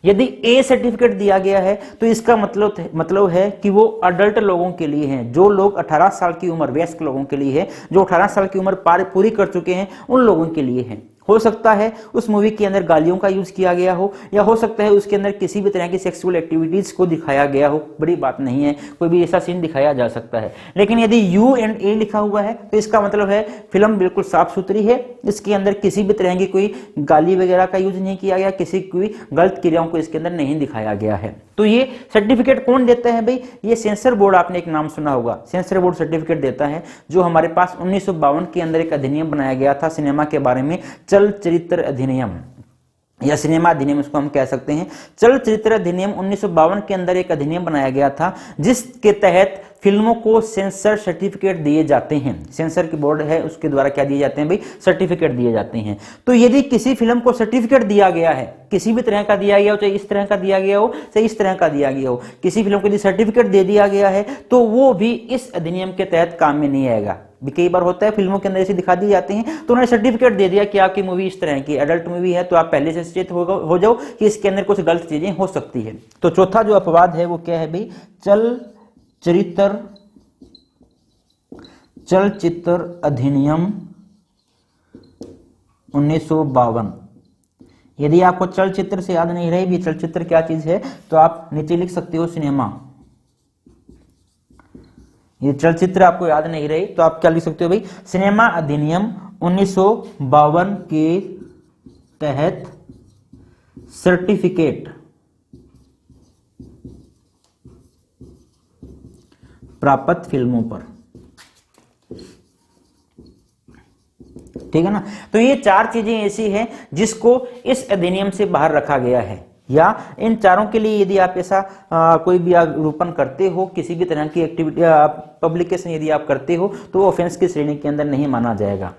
यदि A सर्टिफिकेट दिया गया है तो इसका मतलब है कि वो अडल्ट लोगों के लिए है, जो लोग 18 साल की उम्र, वयस्क लोगों के लिए है, जो 18 साल की उम्र पूरी कर चुके हैं उन लोगों के लिए है। हो सकता है उस मूवी के अंदर गालियों का यूज किया गया हो, या हो सकता है उसके अंदर किसी भी तरह की सेक्सुअल एक्टिविटीज को दिखाया गया हो, बड़ी बात नहीं है, कोई भी ऐसा सीन दिखाया जा सकता है। लेकिन यदि U&A लिखा हुआ है तो इसका मतलब है फिल्म बिल्कुल साफ सुथरी है, इसके अंदर किसी भी तरह की कोई गाली वगैरह का यूज नहीं किया गया, किसी कोई गलत क्रियाओं को इसके अंदर नहीं दिखाया गया है। तो ये सर्टिफिकेट कौन देता है भाई, ये सेंसर बोर्ड, आपने एक नाम सुना होगा, सेंसर बोर्ड सर्टिफिकेट देता है, जो हमारे पास 1952 के अंदर एक अधिनियम बनाया गया था सिनेमा के बारे में, चलचित्र अधिनियम या सिनेमा अधिनियम इसको हम कह सकते हैं। चलचित्र अधिनियम 1952 के अंदर एक अधिनियम बनाया गया था जिसके तहत फिल्मों को सेंसर सर्टिफिकेट दिए जाते हैं। सेंसर की बोर्ड है उसके द्वारा क्या दिए जाते हैं भाई, सर्टिफिकेट दिए जाते हैं। तो यदि किसी फिल्म को सर्टिफिकेट दिया गया है, किसी भी तरह का दिया गया हो, चाहे इस तरह का दिया गया हो चाहे इस तरह का दिया गया हो, किसी फिल्म को यदि सर्टिफिकेट दे दिया गया है तो वो भी इस अधिनियम के तहत काम में नहीं आएगा। कई बार होता है फिल्मों के अंदर ऐसे दिखा दी जाती हैं तो उन्होंने सर्टिफिकेट दे दिया कि आपकी मूवी इस तरह की एडल्ट मूवी है, तो आप पहले से सचेत हो जाओ कि इसके अंदर कुछ गलत चीजें हो सकती है। तो चौथा जो अपवाद है वो क्या है भाई, चलचित्र अधिनियम 1952। यदि आपको चलचित्र से याद नहीं रही भी चलचित्र क्या चीज है तो आप नीचे लिख सकते हो सिनेमा। ये चलचित्र आपको याद नहीं रही तो आप क्या लिख सकते हो भाई, सिनेमा अधिनियम 1952 के तहत सर्टिफिकेट प्राप्त फिल्मों पर। ठीक है ना। तो ये चार चीजें ऐसी हैं जिसको इस अधिनियम से बाहर रखा गया है, या इन चारों के लिए यदि आप ऐसा कोई भी आरोपण करते हो, किसी भी तरह की एक्टिविटी पब्लिकेशन यदि आप करते हो, तो ऑफेंस की श्रेणी के अंदर नहीं माना जाएगा।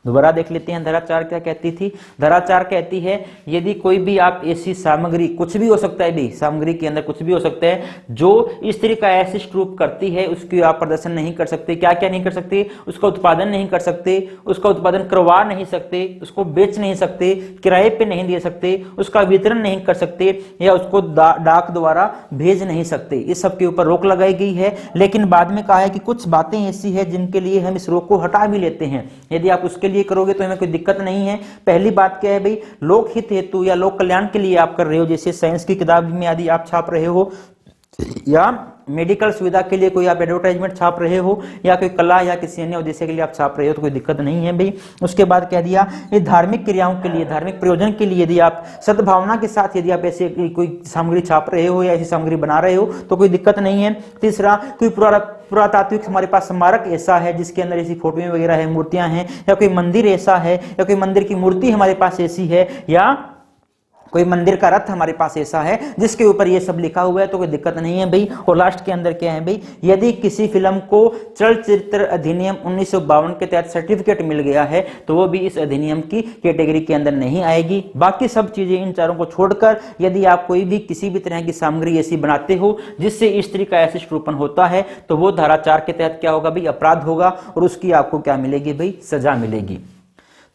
दोबारा देख लेते हैं धारा 4 क्या कहती थी। धारा 4 कहती है यदि कोई भी आप ऐसी सामग्री, कुछ भी हो सकता है भी, सामग्री के अंदर कुछ भी हो सकता है, जो इस तरह का एसिस्ट रूप करती है, उसकी आप प्रदर्शन नहीं कर सकते। क्या क्या नहीं कर सकते? उसका उत्पादन नहीं कर सकते, उसका उत्पादन करवा नहीं सकते, उसको बेच नहीं सकते, किराए पे नहीं दे सकते, उसका वितरण नहीं कर सकते, या उसको डाक द्वारा भेज नहीं सकते। इस सब के ऊपर रोक लगाई गई है। लेकिन बाद में कहा है कि कुछ बातें ऐसी है जिनके लिए हम इस रोक को हटा भी लेते हैं। यदि आप उसके लिए करोगे तो हमें कोई दिक्कत नहीं है। पहली बात क्या है भाई, लोक हित हेतु या लोक कल्याण के लिए आप कर रहे हो, जैसे साइंस की किताब में यदि आप छाप रहे हो, या मेडिकल सुविधा के लिए कोई आप एडवर्टाइजमेंट छाप रहे हो, या कोई कला या किसी अन्य उद्देश्य के लिए आप छाप रहे हो, तो कोई दिक्कत नहीं है भाई। उसके बाद कह दिया ये धार्मिक क्रियाओं के लिए, धार्मिक प्रयोजन के लिए यदि आप सद्भावना के साथ यदि आप ऐसे कोई सामग्री छाप रहे हो या ऐसी सामग्री बना रहे हो तो कोई दिक्कत नहीं है। तीसरा, कोई पुरातात्विक हमारे पास स्मारक ऐसा है जिसके अंदर ऐसी फोटोएं वगैरह है, मूर्तियां हैं, या कोई मंदिर ऐसा है, या कोई मंदिर की मूर्ति हमारे पास ऐसी है, या कोई मंदिर का रथ हमारे पास ऐसा है जिसके ऊपर ये सब लिखा हुआ है, तो कोई दिक्कत नहीं है भाई। और लास्ट के अंदर क्या है भाई, यदि किसी फिल्म को चलचित्र अधिनियम 1952 के तहत सर्टिफिकेट मिल गया है तो वो भी इस अधिनियम की कैटेगरी के अंदर नहीं आएगी। बाकी सब चीजें, इन चारों को छोड़कर, यदि आप कोई भी किसी भी तरह की सामग्री ऐसी बनाते हो जिससे स्त्री का एसिस्ट रूपण होता है, तो वो धारा 4 के तहत क्या होगा भाई, अपराध होगा, और उसकी आपको क्या मिलेगी भाई, सजा मिलेगी।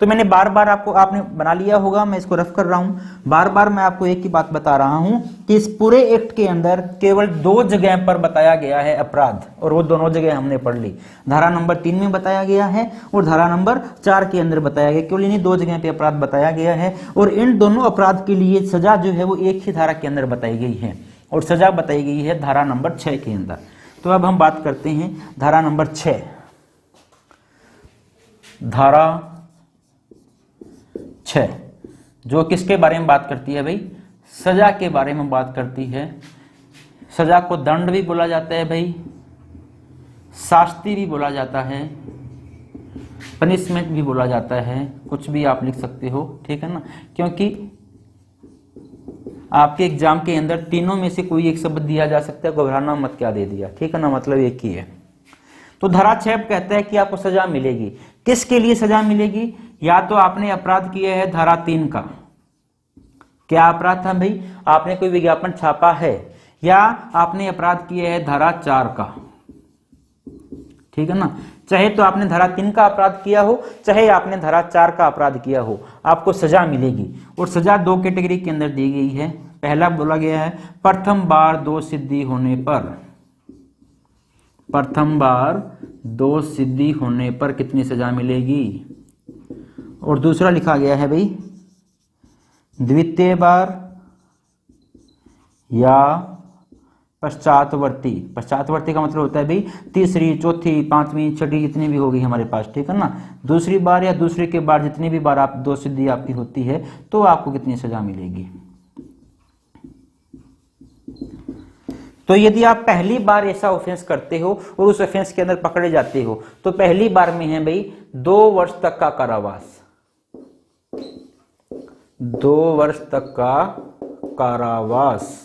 तो मैंने बार बार आपने बना लिया होगा, मैं इसको रफ कर रहा हूं। बार बार मैं आपको एक ही बात बता रहा हूं कि इस पूरे एक्ट के अंदर केवल 2 जगह पर बताया गया है अपराध, और वो दोनों जगह हमने पढ़ ली। धारा नंबर 3 में बताया गया है और धारा नंबर 4 के अंदर बताया गया। केवल इन्हीं 2 जगह पे अपराध बताया गया है, और इन दोनों अपराध के लिए सजा जो है वो एक ही धारा के अंदर बताई गई है, और सजा बताई गई है धारा नंबर 6 के अंदर। तो अब हम बात करते हैं धारा नंबर 6। धारा 6 जो किसके बारे में बात करती है भाई, सजा के बारे में बात करती है। सजा को दंड भी बोला जाता है भाई, शास्ति भी बोला जाता है, पनिशमेंट भी बोला जाता है, कुछ भी आप लिख सकते हो, ठीक है ना। क्योंकि आपके एग्जाम के अंदर तीनों में से कोई एक शब्द दिया जा सकता है, घबराना मत, क्या दे दिया, ठीक है ना, मतलब एक ही है। तो धारा 6 कहता है कि आपको सजा मिलेगी। किसके लिए सजा मिलेगी? या तो आपने अपराध किया है धारा 3 का, क्या अपराध था भाई, आपने कोई विज्ञापन छापा है, या आपने अपराध किया है धारा 4 का, ठीक है ना। चाहे तो आपने धारा 3 का अपराध किया हो, चाहे आपने धारा 4 का अपराध किया हो, आपको सजा मिलेगी। और सजा 2 कैटेगरी के अंदर दी गई है। पहला बोला गया है प्रथम बार दोष सिद्धि होने पर, प्रथम बार दोष सिद्धि होने पर कितनी सजा मिलेगी। और दूसरा लिखा गया है भाई द्वितीय बार या पश्चातवर्ती। पश्चातवर्ती का मतलब होता है भाई तीसरी, चौथी, पांचवी, छठी, जितनी भी होगी हमारे पास, ठीक है ना। दूसरी बार या दूसरे के बार जितनी भी बार आप दोष सिद्धि आपकी होती है तो आपको कितनी सजा मिलेगी। तो यदि आप पहली बार ऐसा ऑफेंस करते हो और उस ऑफेंस के अंदर पकड़े जाते हो तो पहली बार में है भाई 2 वर्ष तक का कारावास, 2 वर्ष तक का कारावास।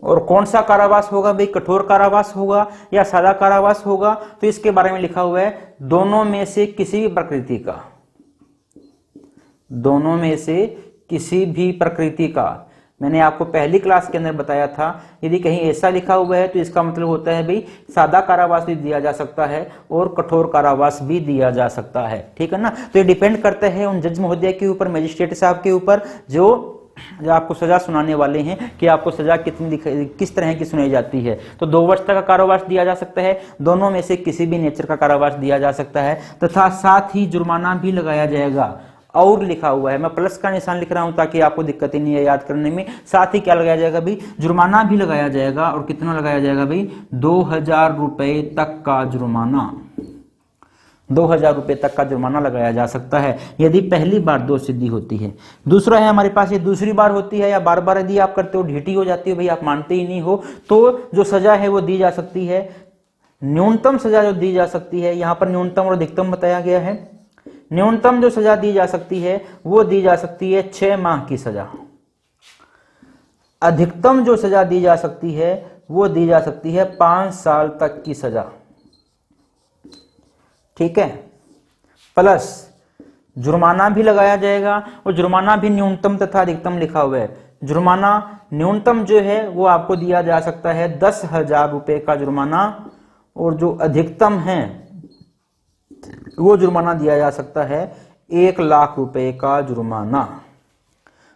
और कौन सा कारावास होगा भाई, कठोर कारावास होगा या सादा कारावास होगा, तो इसके बारे में लिखा हुआ है दोनों में से किसी भी प्रकृति का, दोनों में से किसी भी प्रकृति का। मैंने आपको पहली क्लास के अंदर बताया था, यदि कहीं ऐसा लिखा हुआ है तो इसका मतलब होता है भाई सादा कारावास भी दिया जा सकता है और कठोर कारावास भी दिया जा सकता है, ठीक है ना। तो ये डिपेंड करता है उन जज महोदय के ऊपर, मजिस्ट्रेट साहब के ऊपर, जो आपको सजा सुनाने वाले हैं कि आपको सजा किस तरह की सुनाई जाती है। तो 2 वर्ष तक का कारावास दिया जा सकता है, दोनों में से किसी भी नेचर का कारावास दिया जा सकता है, तथा साथ ही जुर्माना भी लगाया जाएगा। और लिखा हुआ है, मैं प्लस का निशान लिख रहा हूं ताकि आपको दिक्कत ही नहीं है याद करने में। साथ ही क्या लगाया जाएगा भाई, जुर्माना भी लगाया जाएगा। और कितना लगाया जाएगा भाई, 2000 रुपए तक का जुर्माना, 2,000 रुपये तक का जुर्माना लगाया जा सकता है यदि पहली बार दोष सिद्धि होती है। दूसरा है हमारे पास, ये दूसरी बार होती है या बार बार यदि आप करते हो, ढीठी हो जाती हो, भाई आप मानते ही नहीं हो, तो जो सजा है वो दी जा सकती है। न्यूनतम सजा जो दी जा सकती है, यहां पर न्यूनतम और अधिकतम बताया गया है। न्यूनतम जो सजा दी जा सकती है वो दी जा सकती है 6 माह की सजा। अधिकतम जो सजा दी जा सकती है वो दी जा सकती है 5 साल तक की सजा। ठीक है, प्लस जुर्माना भी लगाया जाएगा, और जुर्माना भी न्यूनतम तथा अधिकतम लिखा हुआ है। जुर्माना न्यूनतम जो है वो आपको दिया जा सकता है 10,000 रुपए का जुर्माना, और जो अधिकतम है वो जुर्माना दिया जा सकता है 1 लाख रुपए का जुर्माना।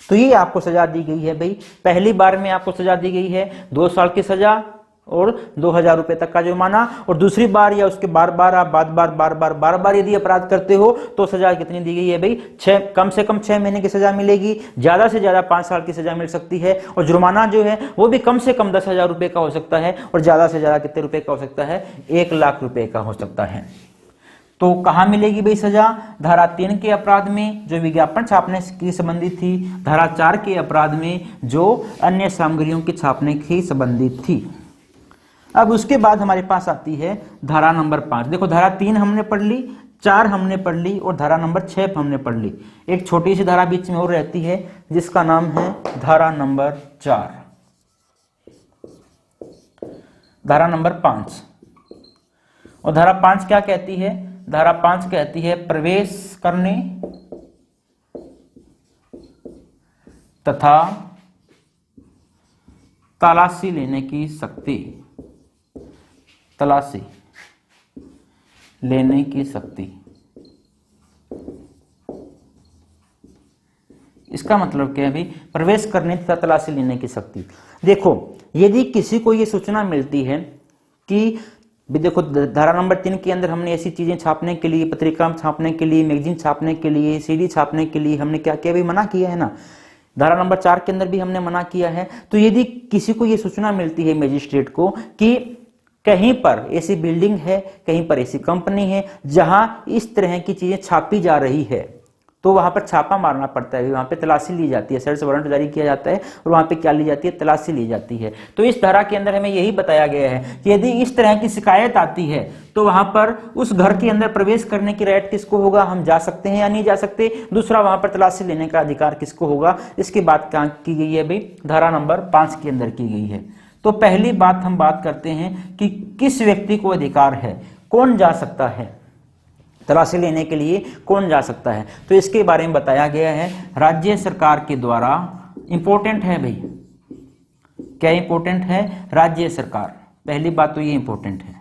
तो ये आपको सजा दी गई है भाई, पहली बार में आपको सजा दी गई है 2 साल की सजा और 2,000 रुपए तक का जुर्माना, और दूसरी बार या उसके बार बार आप बार बार यदि अपराध करते हो तो सजा कितनी दी गई है भाई, कम से कम 6 महीने की सजा मिलेगी, ज्यादा से ज्यादा 5 साल की सजा मिल सकती है, और जुर्माना जो है वो भी कम से कम 10,000 रुपए का हो सकता है, और ज्यादा से ज्यादा कितने रुपए का हो सकता है, 1 लाख रुपए का हो सकता है। तो कहां मिलेगी भाई सजा, धारा 3 के अपराध में जो विज्ञापन छापने की संबंधित थी, धारा 4 के अपराध में जो अन्य सामग्रियों के छापने की संबंधित थी। अब उसके बाद हमारे पास आती है धारा नंबर 5। देखो धारा 3 हमने पढ़ ली, 4 हमने पढ़ ली, और धारा नंबर 6 हमने पढ़ ली। एक छोटी सी धारा बीच में और रहती है जिसका नाम है धारा नंबर 4, धारा नंबर 5। और धारा 5 क्या कहती है, धारा 5 कहती है प्रवेश करने तथा तलाशी लेने की शक्ति, तलाशी लेने की शक्ति। इसका मतलब क्या है भाई, प्रवेश करने तथा तलाशी लेने की शक्ति। देखो यदि किसी को ये सूचना मिलती है कि भी, देखो धारा नंबर 3 के अंदर हमने ऐसी चीजें छापने के लिए, पत्रिका छापने के लिए, मैगजीन छापने के लिए, सीडी छापने के लिए हमने क्या किया भाई, मना किया है ना। धारा नंबर 4 के अंदर भी हमने मना किया है। तो यदि किसी को ये सूचना मिलती है मजिस्ट्रेट को कि कहीं पर ऐसी बिल्डिंग है, कहीं पर ऐसी कंपनी है जहां इस तरह की चीजें छापी जा रही है, तो वहां पर छापा मारना पड़ता है, वहां पे तलाशी ली जाती है, सर्च वारंट जारी किया जाता है, और वहां पे क्या ली जाती है, तलाशी ली जाती है। तो इस धारा के अंदर हमें यही बताया गया है कि यदि इस तरह की शिकायत आती है तो वहां पर उस घर के अंदर प्रवेश करने की राइट किसको होगा, हम जा सकते हैं या नहीं जा सकते। दूसरा, वहां पर तलाशी लेने का अधिकार किसको होगा। इसकी बात कहां की गई है भाई, धारा नंबर 5 के अंदर की गई है। तो पहली बात हम बात करते हैं कि किस व्यक्ति को अधिकार है, कौन जा सकता है तलाशी लेने के लिए, कौन जा सकता है। तो इसके बारे में बताया गया है राज्य सरकार के द्वारा। इंपॉर्टेंट है भाई, क्या इंपॉर्टेंट है, राज्य सरकार। पहली बात तो ये इंपॉर्टेंट है,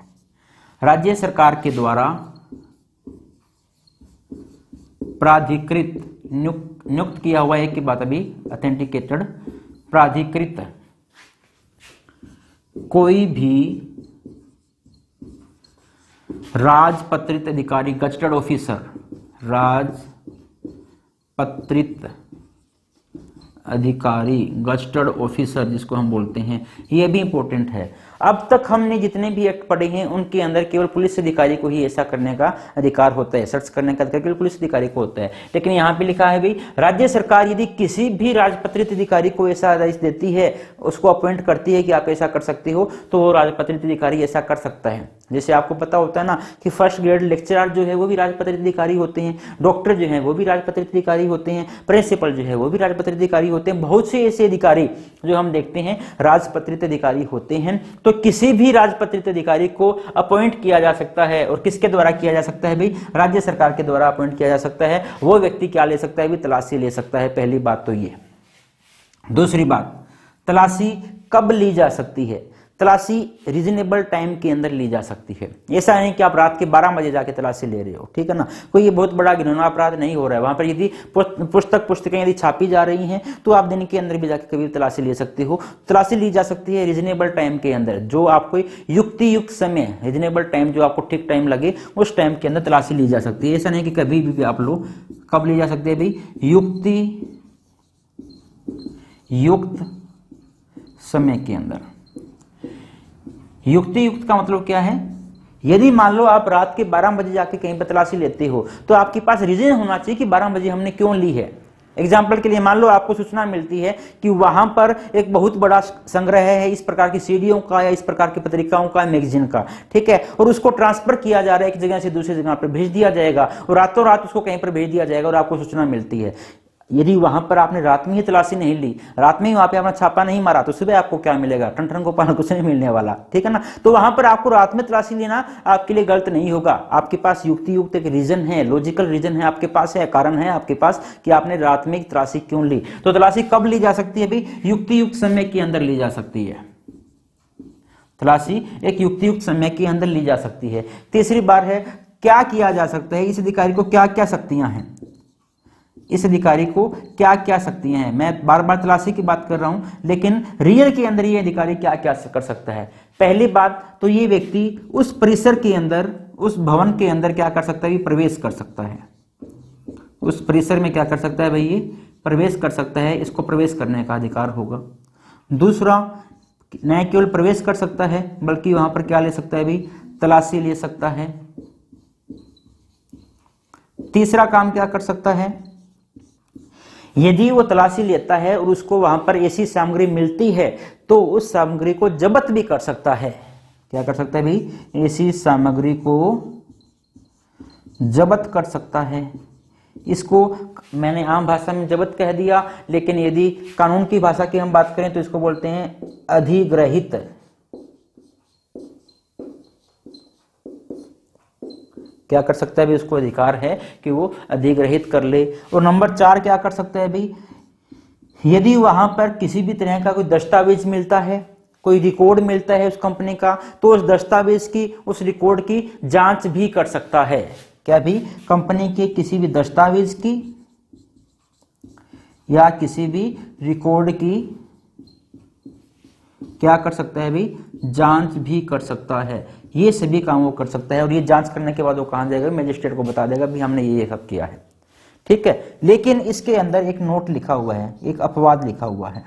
राज्य सरकार के द्वारा प्राधिकृत नियुक्त किया हुआ है, की बात अभी ऑथेंटिकेटेड, प्राधिकृत कोई भी राजपत्रित अधिकारी, गजटेड ऑफिसर, राजपत्रित अधिकारी, गजटेड ऑफिसर जिसको हम बोलते हैं, ये भी इंपॉर्टेंट है। अब तक हमने जितने भी एक्ट पढ़े हैं उनके अंदर केवल पुलिस अधिकारी को ही ऐसा करने का अधिकार होता है, सर्च करने का अधिकार केवल पुलिस अधिकारी को होता है। लेकिन यहाँ पे लिखा है भाई, राज्य सरकार यदि किसी भी राजपत्रित अधिकारी को ऐसा आदेश देती है, उसको अपॉइंट करती है कि आप ऐसा कर सकते हो, तो वो राजपत्रित अधिकारी ऐसा कर सकता है। जैसे आपको पता होता है ना कि फर्स्ट ग्रेड लेक्चरर जो है वो भी राजपत्रित अधिकारी होते हैं, डॉक्टर जो है वो भी राजपत्रित अधिकारी होते हैं, प्रिंसिपल जो है वो भी राजपत्रित अधिकारी होते हैं। बहुत से ऐसे अधिकारी जो हम देखते हैं राजपत्रित अधिकारी होते हैं। तो किसी भी राजपत्रित अधिकारी को अपॉइंट किया जा सकता है, और किसके द्वारा किया जा सकता है भाई, राज्य सरकार के द्वारा अपॉइंट किया जा सकता है। वो व्यक्ति क्या ले सकता है भाई, तलाशी ले सकता है। पहली बात तो ये। दूसरी बात, तलाशी कब ली जा सकती है, तलाशी रीजनेबल टाइम के अंदर ली जा सकती है। ऐसा नहीं कि आप रात के 12 बजे जाके तलाशी ले रहे हो, ठीक है ना, कोई ये बहुत बड़ा घिनौना अपराध नहीं हो रहा है। वहां पर यदि पुस्तकें यदि छापी जा रही हैं तो आप दिन के अंदर भी जाके कभी तलाशी ले सकते हो। तलाशी ली जा सकती है रीजनेबल टाइम के अंदर, जो आपको युक्ति युक्त समय, रीजनेबल टाइम जो आपको ठीक टाइम लगे उस टाइम के अंदर तलाशी ली जा सकती है। ऐसा नहीं कि कभी भी आप लोग, कब ली जा सकती है भाई, युक्ति युक्त समय के अंदर। युक्ति युक्त का मतलब क्या है यदि मान लो आप रात के 12 बजे जाके कहीं पर तलाशी लेते हो तो आपके पास रीजन होना चाहिए कि 12 बजे हमने क्यों ली है। एग्जाम्पल के लिए मान लो आपको सूचना मिलती है कि वहां पर एक बहुत बड़ा संग्रह है इस प्रकार की सीडीओ का या इस प्रकार की पत्रिकाओं का, मैगजीन का, ठीक है, और उसको ट्रांसफर किया जा रहा है एक जगह से दूसरी जगह पर भेज दिया जाएगा और रातों रात उसको कहीं पर भेज दिया जाएगा और आपको सूचना मिलती है। यदि वहां पर आपने रात में ही तलाशी नहीं ली, रात में ही वहां पे अपना छापा नहीं मारा, तो सुबह आपको क्या मिलेगा? ठन गोपाल, कुछ नहीं मिलने वाला, ठीक है ना। तो वहां पर आपको रात में तलाशी लेना आपके लिए गलत नहीं होगा। आपके पास युक्ति युक्त एक रीजन है, लॉजिकल रीजन है आपके पास, है कारण है आपके पास कि आपने रात में तलाशी क्यों ली। तो तलाशी कब ली जा सकती है भाई? युक्ति युक्त समय के अंदर ली जा सकती है। तलाशी एक युक्ति युक्त समय के अंदर ली जा सकती है। तीसरी बार है क्या किया जा सकता है, इस अधिकारी को क्या क्या शक्तियां हैं, इस अधिकारी को क्या क्या शक्तियां हैं। मैं बार बार तलाशी की बात कर रहा हूं, लेकिन रियल के अंदर ये अधिकारी क्या क्या कर सकता है। पहली बात तो ये व्यक्ति उस परिसर के अंदर, उस भवन के अंदर क्या कर सकता है? प्रवेश कर सकता है। उस परिसर में क्या कर सकता है भाई? ये प्रवेश कर सकता है, इसको प्रवेश करने का अधिकार होगा। दूसरा, न केवल प्रवेश कर सकता है बल्कि वहां पर क्या ले सकता है भाई? तलाशी ले सकता है। तीसरा काम क्या कर सकता है? यदि वो तलाशी लेता है और उसको वहां पर ऐसी सामग्री मिलती है तो उस सामग्री को जब्त भी कर सकता है। क्या कर सकता है भाई? ऐसी सामग्री को जब्त कर सकता है। इसको मैंने आम भाषा में जब्त कह दिया, लेकिन यदि कानून की भाषा की हम बात करें तो इसको बोलते हैं अधिग्रहित। क्या कर सकता है भाई? उसको अधिकार है कि वो अधिग्रहित कर ले। और नंबर 4 क्या कर सकता है भाई? यदि वहां पर किसी भी तरह का कोई दस्तावेज मिलता है, कोई रिकॉर्ड मिलता है उस कंपनी का, तो उस दस्तावेज की, उस रिकॉर्ड की जांच भी कर सकता है। क्या भी? कंपनी के किसी भी दस्तावेज की या किसी भी रिकॉर्ड की क्या कर सकता है भाई? जांच भी कर सकता है। ये सभी काम वो कर सकता है और ये जांच करने के बाद वो कहां जाएगा? मजिस्ट्रेट को बता देगा भी हमने ये सब किया है, ठीक है। लेकिन इसके अंदर एक नोट लिखा हुआ है, एक अपवाद लिखा हुआ है।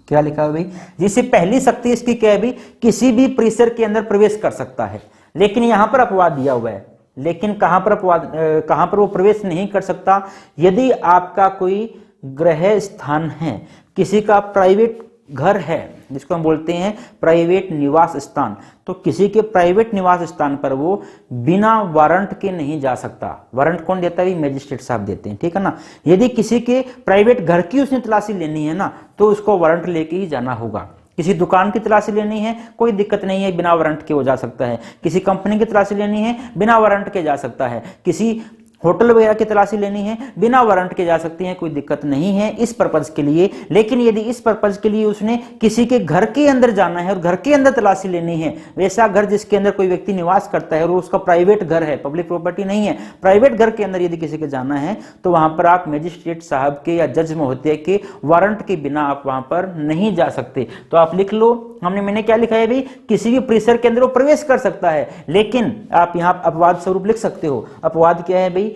क्या लिखा है भाई? जिससे पहली शक्ति इसकी क्या है भाई? किसी भी परिसर के अंदर प्रवेश कर सकता है, लेकिन यहां पर अपवाद दिया हुआ है। लेकिन कहां पर अपवाद, कहां पर वो प्रवेश नहीं कर सकता? यदि आपका कोई गृह स्थान है, किसी का प्राइवेट घर है, जिसको हम बोलते हैं प्राइवेट निवास स्थान, तो किसी के प्राइवेट निवास स्थान पर वो बिना वारंट के नहीं जा सकता। वारंट कौन देता है? मजिस्ट्रेट साहब देते हैं, ठीक है ना। यदि किसी के प्राइवेट घर की उसने तलाशी लेनी है ना, तो उसको वारंट लेके ही जाना होगा। किसी दुकान की तलाशी लेनी है, कोई दिक्कत नहीं है, बिना वारंट के हो जा सकता है। किसी कंपनी की तलाशी लेनी है, बिना वारंट के जा सकता है। किसी होटल वगैरह की तलाशी लेनी है, बिना वारंट के जा सकती है, कोई दिक्कत नहीं है इस पर्पज के लिए। लेकिन यदि इस पर्पज के लिए उसने किसी के घर के अंदर जाना है और घर के अंदर तलाशी लेनी है, वैसा घर जिसके अंदर कोई व्यक्ति निवास करता है और उसका प्राइवेट घर है, पब्लिक प्रॉपर्टी नहीं है, प्राइवेट घर के अंदर यदि किसी के जाना है, तो वहां पर आप मजिस्ट्रेट साहब के या जज महोदय के वारंट के बिना आप वहां पर नहीं जा सकते। तो आप लिख लो, मैंने क्या लिखा है भाई? किसी भी परिसर के अंदर वो प्रवेश कर सकता है, लेकिन आप यहां अपवाद स्वरूप लिख सकते हो। अपवाद क्या है भाई?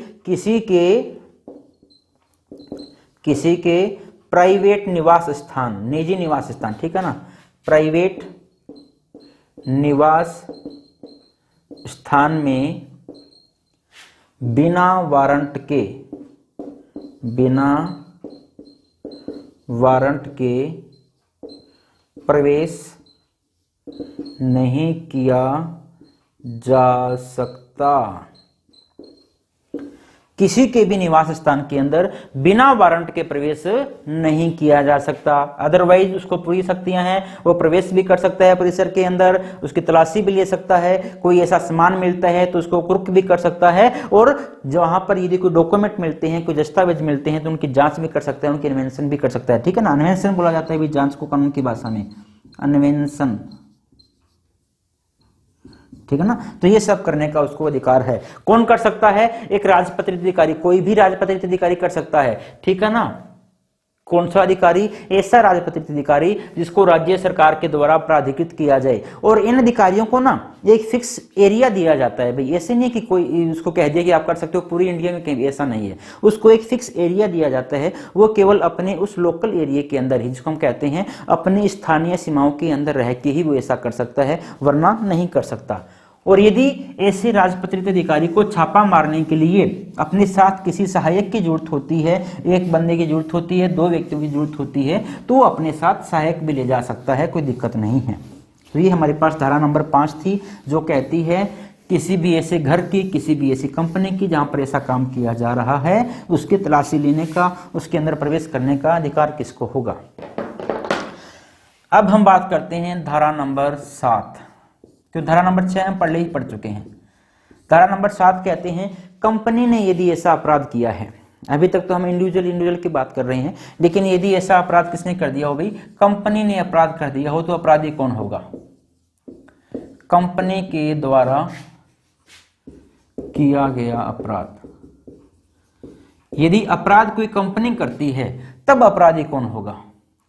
किसी के प्राइवेट निवास स्थान, निजी निवास स्थान, ठीक है ना, प्राइवेट निवास स्थान में बिना वारंट के प्रवेश नहीं किया जा सकता। किसी के भी निवास स्थान के अंदर बिना वारंट के प्रवेश नहीं किया जा सकता। अदरवाइज उसको पूरी शक्तियां हैं, वो प्रवेश भी कर सकता है परिसर के अंदर, उसकी तलाशी भी ले सकता है, कोई ऐसा सामान मिलता है तो उसको कुर्क भी कर सकता है, और जहां पर यदि कोई डॉक्यूमेंट मिलते हैं, कोई दस्तावेज मिलते हैं तो उनकी जांच भी कर सकता है, उनकी अन्वेषण भी कर सकता है, ठीक है ना। अन्वेषण बोला जाता है जांच को कानून की भाषा में, अन्वेषण, ठीक है ना। तो ये सब करने का उसको अधिकार है। कौन कर सकता है? एक राजपत्रित अधिकारी, कोई भी राजपत्रित अधिकारी कर सकता है, ठीक है ना। कौन सा अधिकारी? ऐसा राजपत्रित अधिकारी जिसको राज्य सरकार के द्वारा प्राधिकृत किया जाए। और इन अधिकारियों को ना एक फिक्स एरिया दिया जाता है भाई, ऐसे नहीं कि कोई उसको कह दिया कि आप कर सकते हो पूरी इंडिया में, कहीं ऐसा नहीं है। उसको एक फिक्स एरिया दिया जाता है, वो केवल अपने उस लोकल एरिया के अंदर ही, जिसको हम कहते हैं अपनी स्थानीय सीमाओं के अंदर रह के ही वो ऐसा कर सकता है, वरना नहीं कर सकता। और यदि ऐसे राजपत्रित अधिकारी को छापा मारने के लिए अपने साथ किसी सहायक की जरूरत होती है, एक बंदे की जरूरत होती है, 2 व्यक्तियों की जरूरत होती है, तो वो अपने साथ सहायक भी ले जा सकता है, कोई दिक्कत नहीं है। तो ये हमारे पास धारा नंबर 5 थी, जो कहती है किसी भी ऐसे घर की, किसी भी ऐसी कंपनी की जहां पर ऐसा काम किया जा रहा है, उसकी तलाशी लेने का, उसके अंदर प्रवेश करने का अधिकार किसको होगा। अब हम बात करते हैं धारा नंबर 7, तो धारा नंबर 6 हम पढ़ चुके हैं। धारा नंबर 7 कहते हैं कंपनी ने यदि ऐसा अपराध किया है, अभी तक तो हम इंडिविजुअल की बात कर रहे हैं, लेकिन यदि ऐसा अपराध किसने कर दिया हो भाई, कंपनी ने अपराध कर दिया हो, तो अपराधी कौन होगा, कंपनी के द्वारा किया गया अपराध। यदि अपराध कोई कंपनी करती है तब अपराधी कौन होगा।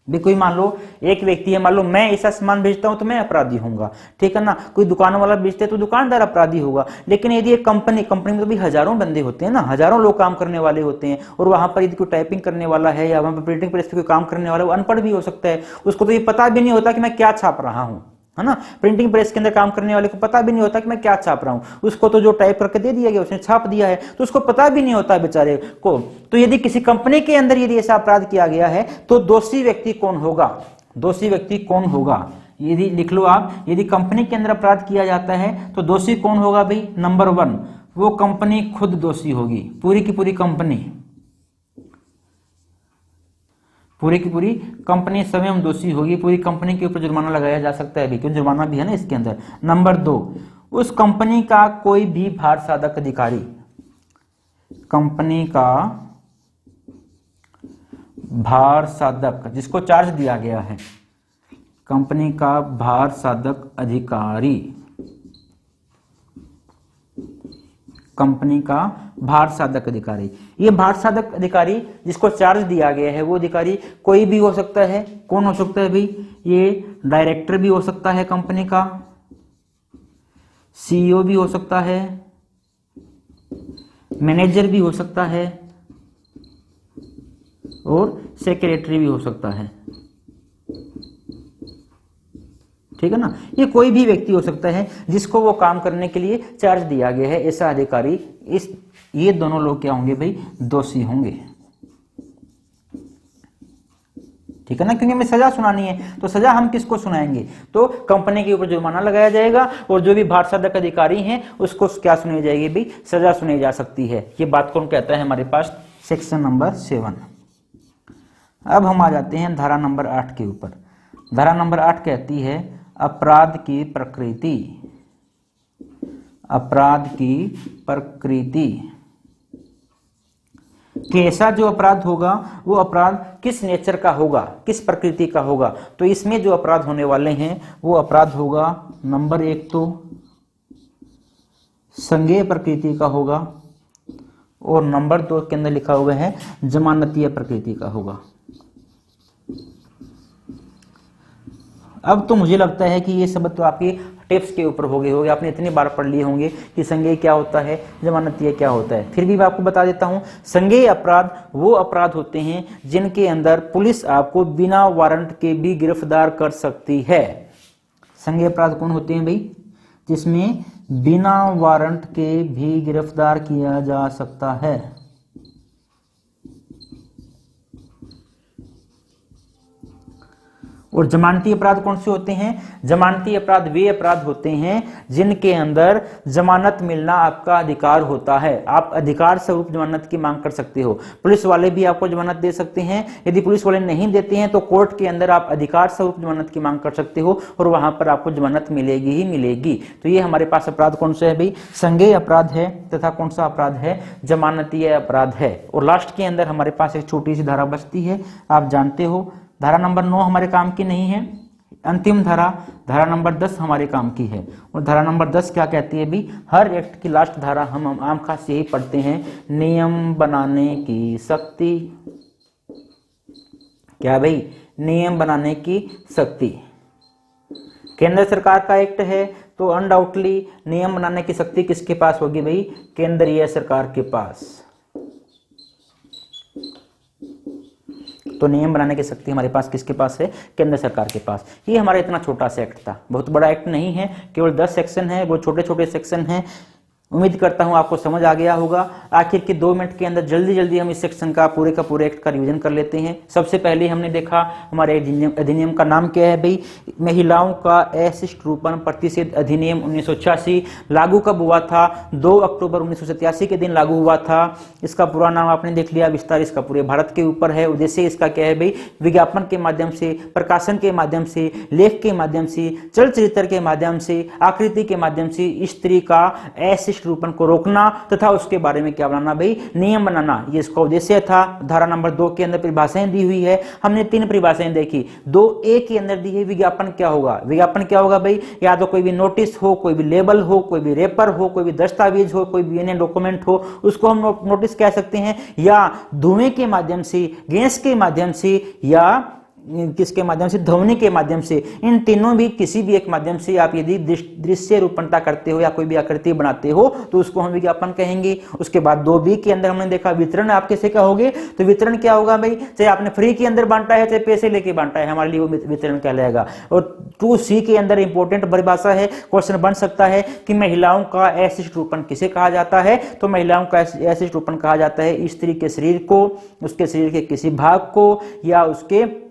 भी कोई मान लो एक व्यक्ति है, मान लो मैं ऐसा सामान बेचता हूं तो मैं अपराधी होऊंगा, ठीक है ना। कोई दुकान वाला बेचते तो दुकानदार अपराधी होगा। लेकिन यदि एक कंपनी में तो भी हजारों बंदे होते हैं ना, हजारों लोग काम करने वाले होते हैं, और वहां पर यदि कोई टाइपिंग करने वाला है या वहां पर प्रिंटिंग प्रेस पे कोई काम करने वाला है, वो अनपढ़ भी हो सकता है, उसको तो ये पता भी नहीं होता कि मैं क्या छाप रहा हूं, है ना। प्रिंटिंग प्रेस के अंदर काम करने वाले को पता भी नहीं होता कि मैं क्या छाप रहा हूं, उसको तो जो टाइप करके दे दिया गया उसने छाप दिया है, तो उसको पता भी नहीं होता बेचारे को। तो यदि किसी कंपनी के अंदर यदि ऐसा अपराध किया गया है तो दोषी व्यक्ति कौन होगा, दोषी व्यक्ति कौन होगा, यदि लिख लो आप, यदि कंपनी के अंदर अपराध किया जाता है तो दोषी कौन होगा भाई। नंबर 1, वो कंपनी खुद दोषी होगी, पूरी की पूरी कंपनी, पूरी की पूरी कंपनी स्वयं दोषी होगी, पूरी कंपनी के ऊपर जुर्माना लगाया जा सकता है भी, क्योंकि जुर्माना भी है ना इसके अंदर। नंबर 2, उस कंपनी का कोई भी भार साधक अधिकारी, कंपनी का भार साधक जिसको चार्ज दिया गया है, कंपनी का भार साधक अधिकारी, कंपनी का भार साधक अधिकारी। ये भार साधक अधिकारी जिसको चार्ज दिया गया है वो अधिकारी कोई भी हो सकता है। कौन हो सकता है भाई, ये डायरेक्टर भी हो सकता है कंपनी का, सीईओ भी हो सकता है, मैनेजर भी हो सकता है, और सेक्रेटरी भी हो सकता है, ठीक है ना। ये कोई भी व्यक्ति हो सकता है जिसको वो काम करने के लिए चार्ज दिया गया है, ऐसा अधिकारी। ये दोनों लोग क्या होंगे भाई, दोषी होंगे, ठीक है ना। क्योंकि हमें सजा सुनानी है, तो सजा हम किसको सुनाएंगे, तो कंपनी के ऊपर जुर्माना लगाया जाएगा, और जो भी भार साधक अधिकारी हैं उसको क्या सुनाई जाएगी भाई, सजा सुनाई जा सकती है। ये बात कौन कहता है हमारे पास, सेक्शन नंबर 7। अब हम आ जाते हैं धारा नंबर 8 के ऊपर। धारा नंबर 8 कहती है अपराध की प्रकृति, अपराध की प्रकृति, कि ऐसा जो अपराध होगा वो अपराध किस नेचर का होगा, किस प्रकृति का होगा। तो इसमें जो अपराध होने वाले हैं वो अपराध होगा, नंबर 1 तो संज्ञेय प्रकृति का होगा, और नंबर 2 के अंदर लिखा हुआ है जमानतीय प्रकृति का होगा। अब तो मुझे लगता है कि ये सब तो आपके टिप्स के ऊपर हो गए होंगे, आपने इतनी बार पढ़ लिए होंगे कि संज्ञेय क्या होता है, जमानतीय क्या होता है। फिर भी मैं आपको बता देता हूं, संज्ञेय अपराध वो अपराध होते हैं जिनके अंदर पुलिस आपको बिना वारंट के भी गिरफ्तार कर सकती है। संज्ञेय अपराध कौन होते हैं भाई, जिसमें बिना वारंट के भी गिरफ्तार किया जा सकता है। और जमानती अपराध कौन से होते हैं, जमानती अपराध वे अपराध होते हैं जिनके अंदर जमानत मिलना आपका अधिकार होता है। आप अधिकार स्वरूप जमानत की मांग कर सकते हो। पुलिस वाले भी आपको जमानत दे सकते हैं, यदि पुलिस वाले नहीं देते हैं तो कोर्ट के अंदर आप अधिकार स्वरूप जमानत की मांग कर सकते हो, और वहां पर आपको जमानत मिलेगी ही मिलेगी। तो ये हमारे पास अपराध कौन सा है भाई, संज्ञेय अपराध है, तथा कौन सा अपराध है, जमानतीय अपराध है। और लास्ट के अंदर हमारे पास एक छोटी सी धारा बचती है, आप जानते हो, धारा नंबर 9 हमारे काम की नहीं है, अंतिम धारा, धारा नंबर 10 हमारे काम की है। और धारा नंबर 10 क्या कहती है भी, हर एक्ट की लास्ट धारा हम आम खास यही पढ़ते हैं, नियम बनाने की शक्ति। क्या भाई, नियम बनाने की शक्ति। केंद्र सरकार का एक्ट है तो अनडाउटली नियम बनाने की शक्ति किसके पास होगी भाई, केंद्रीय सरकार के पास। तो नियम बनाने की शक्ति हमारे पास किसके पास है? केंद्र सरकार के पास। ये हमारा इतना छोटा सा एक्ट था, बहुत बड़ा एक्ट नहीं है, केवल 10 सेक्शन है, वो छोटे छोटे सेक्शन हैं। उम्मीद करता हूं आपको समझ आ गया होगा। आखिर के 2 मिनट के अंदर जल्दी जल्दी हम इस सेक्शन का पूरे एक्ट का रिवीजन कर लेते हैं। सबसे पहले हमने देखा हमारे अधिनियम का नाम क्या है भाई? महिलाओं का अशिष्ट रूपन प्रतिषेध अधिनियम 1986। लागू कब हुआ था? 2 अक्टूबर 1987 के दिन लागू हुआ था। इसका पूरा नाम आपने देख लिया, विस्तार इसका पूरे भारत के ऊपर है। उद्देश्य इसका क्या है भाई? विज्ञापन के माध्यम से, प्रकाशन के माध्यम से, लेख के माध्यम से, चलचित्र के माध्यम से, आकृति के माध्यम से स्त्री का अशिष्ट रूपन को रोकना तथा उसके बारे में क्या बनाना भाई? नियम बनाना। ये इसका उद्देश्य था। धारा नंबर 2 के अंदर परिभाषाएं दी हुई है। हमने 3 परिभाषाएं देखी। 2A के अंदर दी है विज्ञापन क्या होगा? विज्ञापन क्या होगा भाई? या तो कोई भी नोटिस हो, कोई भी लेबल हो, कोई भी रेपर हो, कोई भी दस्तावेज हो, कोई भी डॉक्यूमेंट हो, उसको हम नोटिस कह सकते हैं। या धुएं के माध्यम से, गैस के माध्यम से, या किसके माध्यम से? ध्वनि के माध्यम से। इन तीनों भी किसी भी एक माध्यम से आप यदि दृश्य रूपणता करते हो या कोई भी आकृति बनाते हो तो उसको हम विज्ञापन कहेंगे। उसके बाद 2B के अंदर हमने देखा वितरण आप कैसे कहोगे? तो वितरण क्या होगा भाई? चाहे आपने फ्री के अंदर बांटा है, चाहे पैसे लेके बांटा है, हमारे लिए वो वितरण कहलाएगा। और 2C के अंदर इंपॉर्टेंट परिभाषा है, क्वेश्चन बन सकता है कि महिलाओं का अशिष्ट रूपन किसे कहा जाता है? तो महिलाओं का अशिष्ट रूपन कहा जाता है स्त्री के शरीर को, उसके शरीर के किसी भाग को, या उसके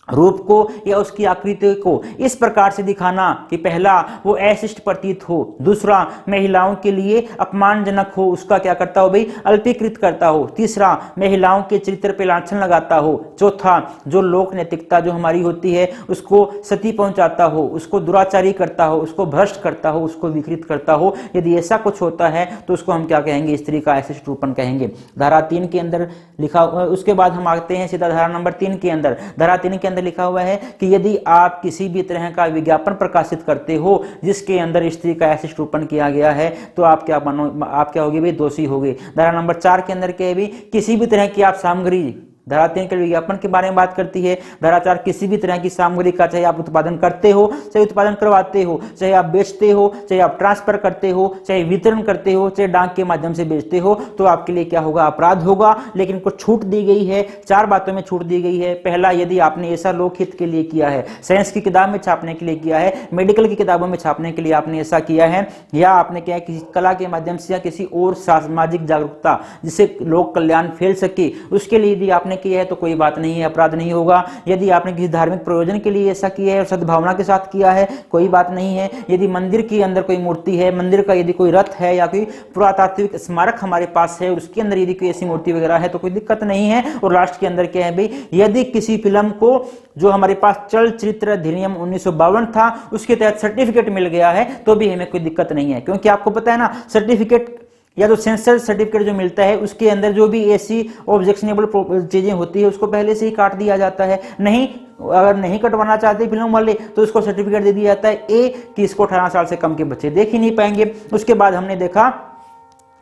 रूप को, या उसकी आकृति को इस प्रकार से दिखाना कि पहला वो अशिष्ट प्रतीत हो, दूसरा महिलाओं के लिए अपमानजनक हो, उसका क्या करता हो भाई? अल्पीकृत करता हो, तीसरा महिलाओं के चरित्र पे लांछन लगाता हो, चौथा जो लोक नैतिकता जो हमारी होती है उसको क्षति पहुंचाता हो, उसको दुराचारी करता हो, उसको भ्रष्ट करता हो, उसको विकृत करता हो। यदि ऐसा कुछ होता है तो उसको हम क्या कहेंगे? स्त्री का अशिष्ट रूपन कहेंगे। धारा 3 के अंदर लिखा। उसके बाद हम आते हैं सीधा धारा नंबर 3 के अंदर। धारा 3 के अंदर लिखा हुआ है कि यदि आप किसी भी तरह का विज्ञापन प्रकाशित करते हो जिसके अंदर स्त्री का अशिष्ट रूपन किया गया है तो आप क्या होगे भाई? दोषी होगे। धारा नंबर 4 के अंदर क्या है भाई? किसी भी तरह की आप सामग्री, धारा 3 के विज्ञापन के बारे में बात करती है। धारा 4 किसी भी तरह की सामग्री का, चाहे आप उत्पादन करते हो, चाहे उत्पादन करवाते हो, चाहे आप बेचते हो, चाहे आप ट्रांसफर करते हो, चाहे वितरण करते हो, चाहे डाक के माध्यम से बेचते हो, तो आपके लिए क्या होगा? अपराध होगा। लेकिन कुछ छूट दी गई है, 4 बातों में छूट दी गई है। पहला, यदि आपने ऐसा लोकहित के लिए किया है, साइंस की किताब में छापने के लिए किया है, मेडिकल की किताबों में छापने के लिए आपने ऐसा किया है, या आपने क्या है किसी कला के माध्यम से या किसी और सामाजिक जागरूकता जिससे लोक कल्याण फैल सके उसके लिए यदि आपने किया है तो कोई बात नहीं है, अपराध नहीं होगा। यदि आपने किसी धार्मिक प्रयोजन के लिए ऐसा किया है और सद्भावना के साथ किया है, कोई बात नहीं है। यदि मंदिर के अंदर कोई मूर्ति है, मंदिर का यदि कोई रथ है या कोई पुरातात्विक स्मारक हमारे पास है, उसके अंदर यदि कोई ऐसी मूर्ति वगैरह है तो कोई दिक्कत नहीं है। और लास्ट के अंदर क्या है भाई? यदि किसी फिल्म को जो हमारे पास चलचित्र अधिनियम 1952 था उसके तहत सर्टिफिकेट मिल गया है तो भी हमें कोई दिक्कत नहीं है, क्योंकि आपको पता है ना सर्टिफिकेट या तो सेंसर सर्टिफिकेट जो मिलता है उसके अंदर जो भी ऐसी ऑब्जेक्शनेबल चीजें होती है उसको पहले से ही काट दिया जाता है। नहीं, अगर नहीं कटवाना चाहते फिल्म वाले तो उसको सर्टिफिकेट दे दिया जाता है कि इसको 18 साल से कम के बच्चे देख ही नहीं पाएंगे। उसके बाद हमने देखा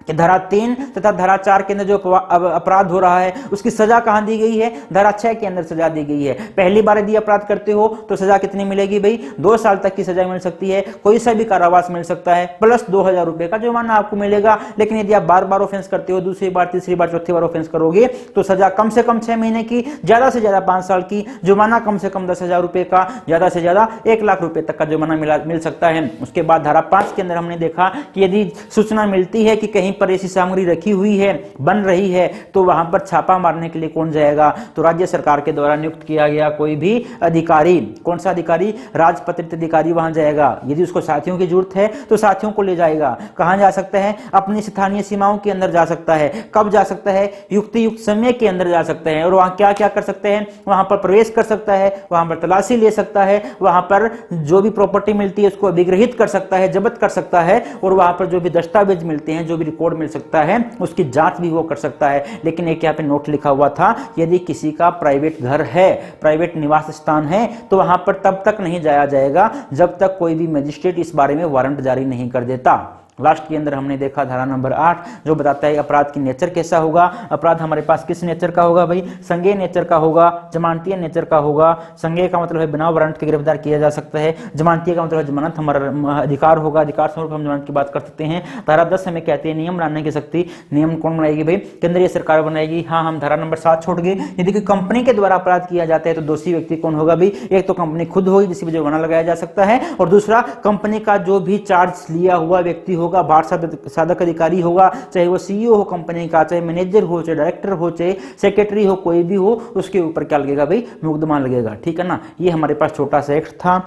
कि धारा 3 तथा धारा 4 के अंदर जो अपराध हो रहा है उसकी सजा कहां दी गई है? धारा 6 के अंदर सजा दी गई है। पहली बार यदि अपराध करते हो तो सजा कितनी मिलेगी भाई? 2 साल तक की सजा मिल सकती है, कोई सा भी कारावास मिल सकता है, प्लस 2000 रुपए का जुर्माना आपको मिलेगा। लेकिन यदि आप बार बार ऑफेंस करते हो, दूसरी बार, तीसरी बार, चौथी बार ऑफेंस करोगे तो सजा कम से कम 6 महीने की, ज्यादा से ज्यादा 5 साल की, जुर्माना कम से कम 10,000 रुपए का, ज्यादा से ज्यादा 1 लाख रुपए तक का जुर्माना मिल सकता है। उसके बाद धारा 5 के अंदर हमने देखा कि यदि सूचना मिलती है कि कहीं पर ऐसी सामग्री रखी हुई है, बन रही है, तो वहां पर छापा मारने के लिए कौन जाएगा? तो राज्य सरकार के द्वारा नियुक्त किया गया कोई भी अधिकारी। कौन सा अधिकारी? राजपत्रित अधिकारी वहां जाएगा। यदि उसको साथियों की जरूरत है तो साथियों को ले जाएगा। कहां जा सकता है? अपनी स्थानीय सीमाओं के अंदर जा सकता है। कब जा सकता है? युक्त समय के अंदर जा सकता है। और वहां क्या क्या कर सकते हैं? वहां पर प्रवेश कर सकता है, वहां पर तलाशी ले सकता है, वहां पर जो भी प्रॉपर्टी मिलती है उसको अधिग्रहित कर सकता है, जब्त कर सकता है, और वहां पर जो भी दस्तावेज मिलते हैं, जो भी रिकॉर्ड मिल सकता है उसकी जांच भी वो कर सकता है। लेकिन एक यहाँ पे नोट लिखा हुआ था, यदि किसी का प्राइवेट घर है, प्राइवेट निवास स्थान है, तो वहां पर तब तक नहीं जाया जाएगा जब तक कोई भी मजिस्ट्रेट इस बारे में वारंट जारी नहीं कर देता। लास्ट के अंदर हमने देखा धारा नंबर 8 जो बताता है अपराध की नेचर कैसा होगा। अपराध हमारे पास किस नेचर का होगा भाई, संज्ञेय नेचर का होगा, जमानतीय नेचर का होगा। संज्ञेय का मतलब है बिना वारंट के गिरफ्तार किया जा सकता है, जमानतीय का मतलब है जमानत हमारा अधिकार होगा, अधिकार स्वरूप हम जमानत की बात कर सकते हैं। धारा 10 हमें कहते हैं नियम बनाने की शक्ति, नियम कौन बनाएगी भाई, केंद्रीय सरकार बनाएगी। हाँ, हम धारा नंबर 7 छोड़ गए। यदि कोई कंपनी के द्वारा अपराध किया जाता है तो दोषी व्यक्ति कौन होगा भाई, एक तो कंपनी खुद होगी जिसकी वजह जुर्माना लगाया जा सकता है, और दूसरा कंपनी का जो भी चार्ज लिया हुआ व्यक्ति होगा, भार साधक अधिकारी होगा, चाहे वो सीईओ हो कंपनी का, चाहे मैनेजर हो, चाहे डायरेक्टर हो, चाहे सेक्रेटरी हो, कोई भी हो, उसके ऊपर क्या लगेगा भाई, मुकदमा लगेगा। ठीक है ना। ये हमारे पास छोटा सा एक्ट था,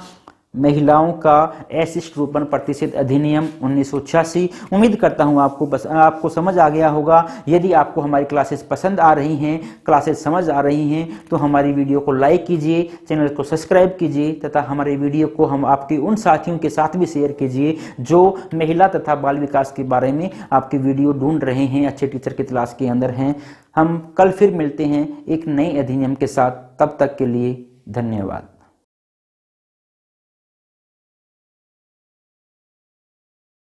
महिलाओं का अशिष्ट रूपन प्रतिषेध अधिनियम 1986। उम्मीद करता हूं आपको समझ आ गया होगा। यदि आपको हमारी क्लासेस पसंद आ रही हैं, क्लासेस समझ आ रही हैं, तो हमारी वीडियो को लाइक कीजिए, चैनल को सब्सक्राइब कीजिए तथा हमारे वीडियो को हम आपके उन साथियों के साथ भी शेयर कीजिए जो महिला तथा बाल विकास के बारे में आपकी वीडियो ढूंढ रहे हैं, अच्छे टीचर की तलाश के अंदर हैं। हम कल फिर मिलते हैं एक नए अधिनियम के साथ, तब तक के लिए धन्यवाद।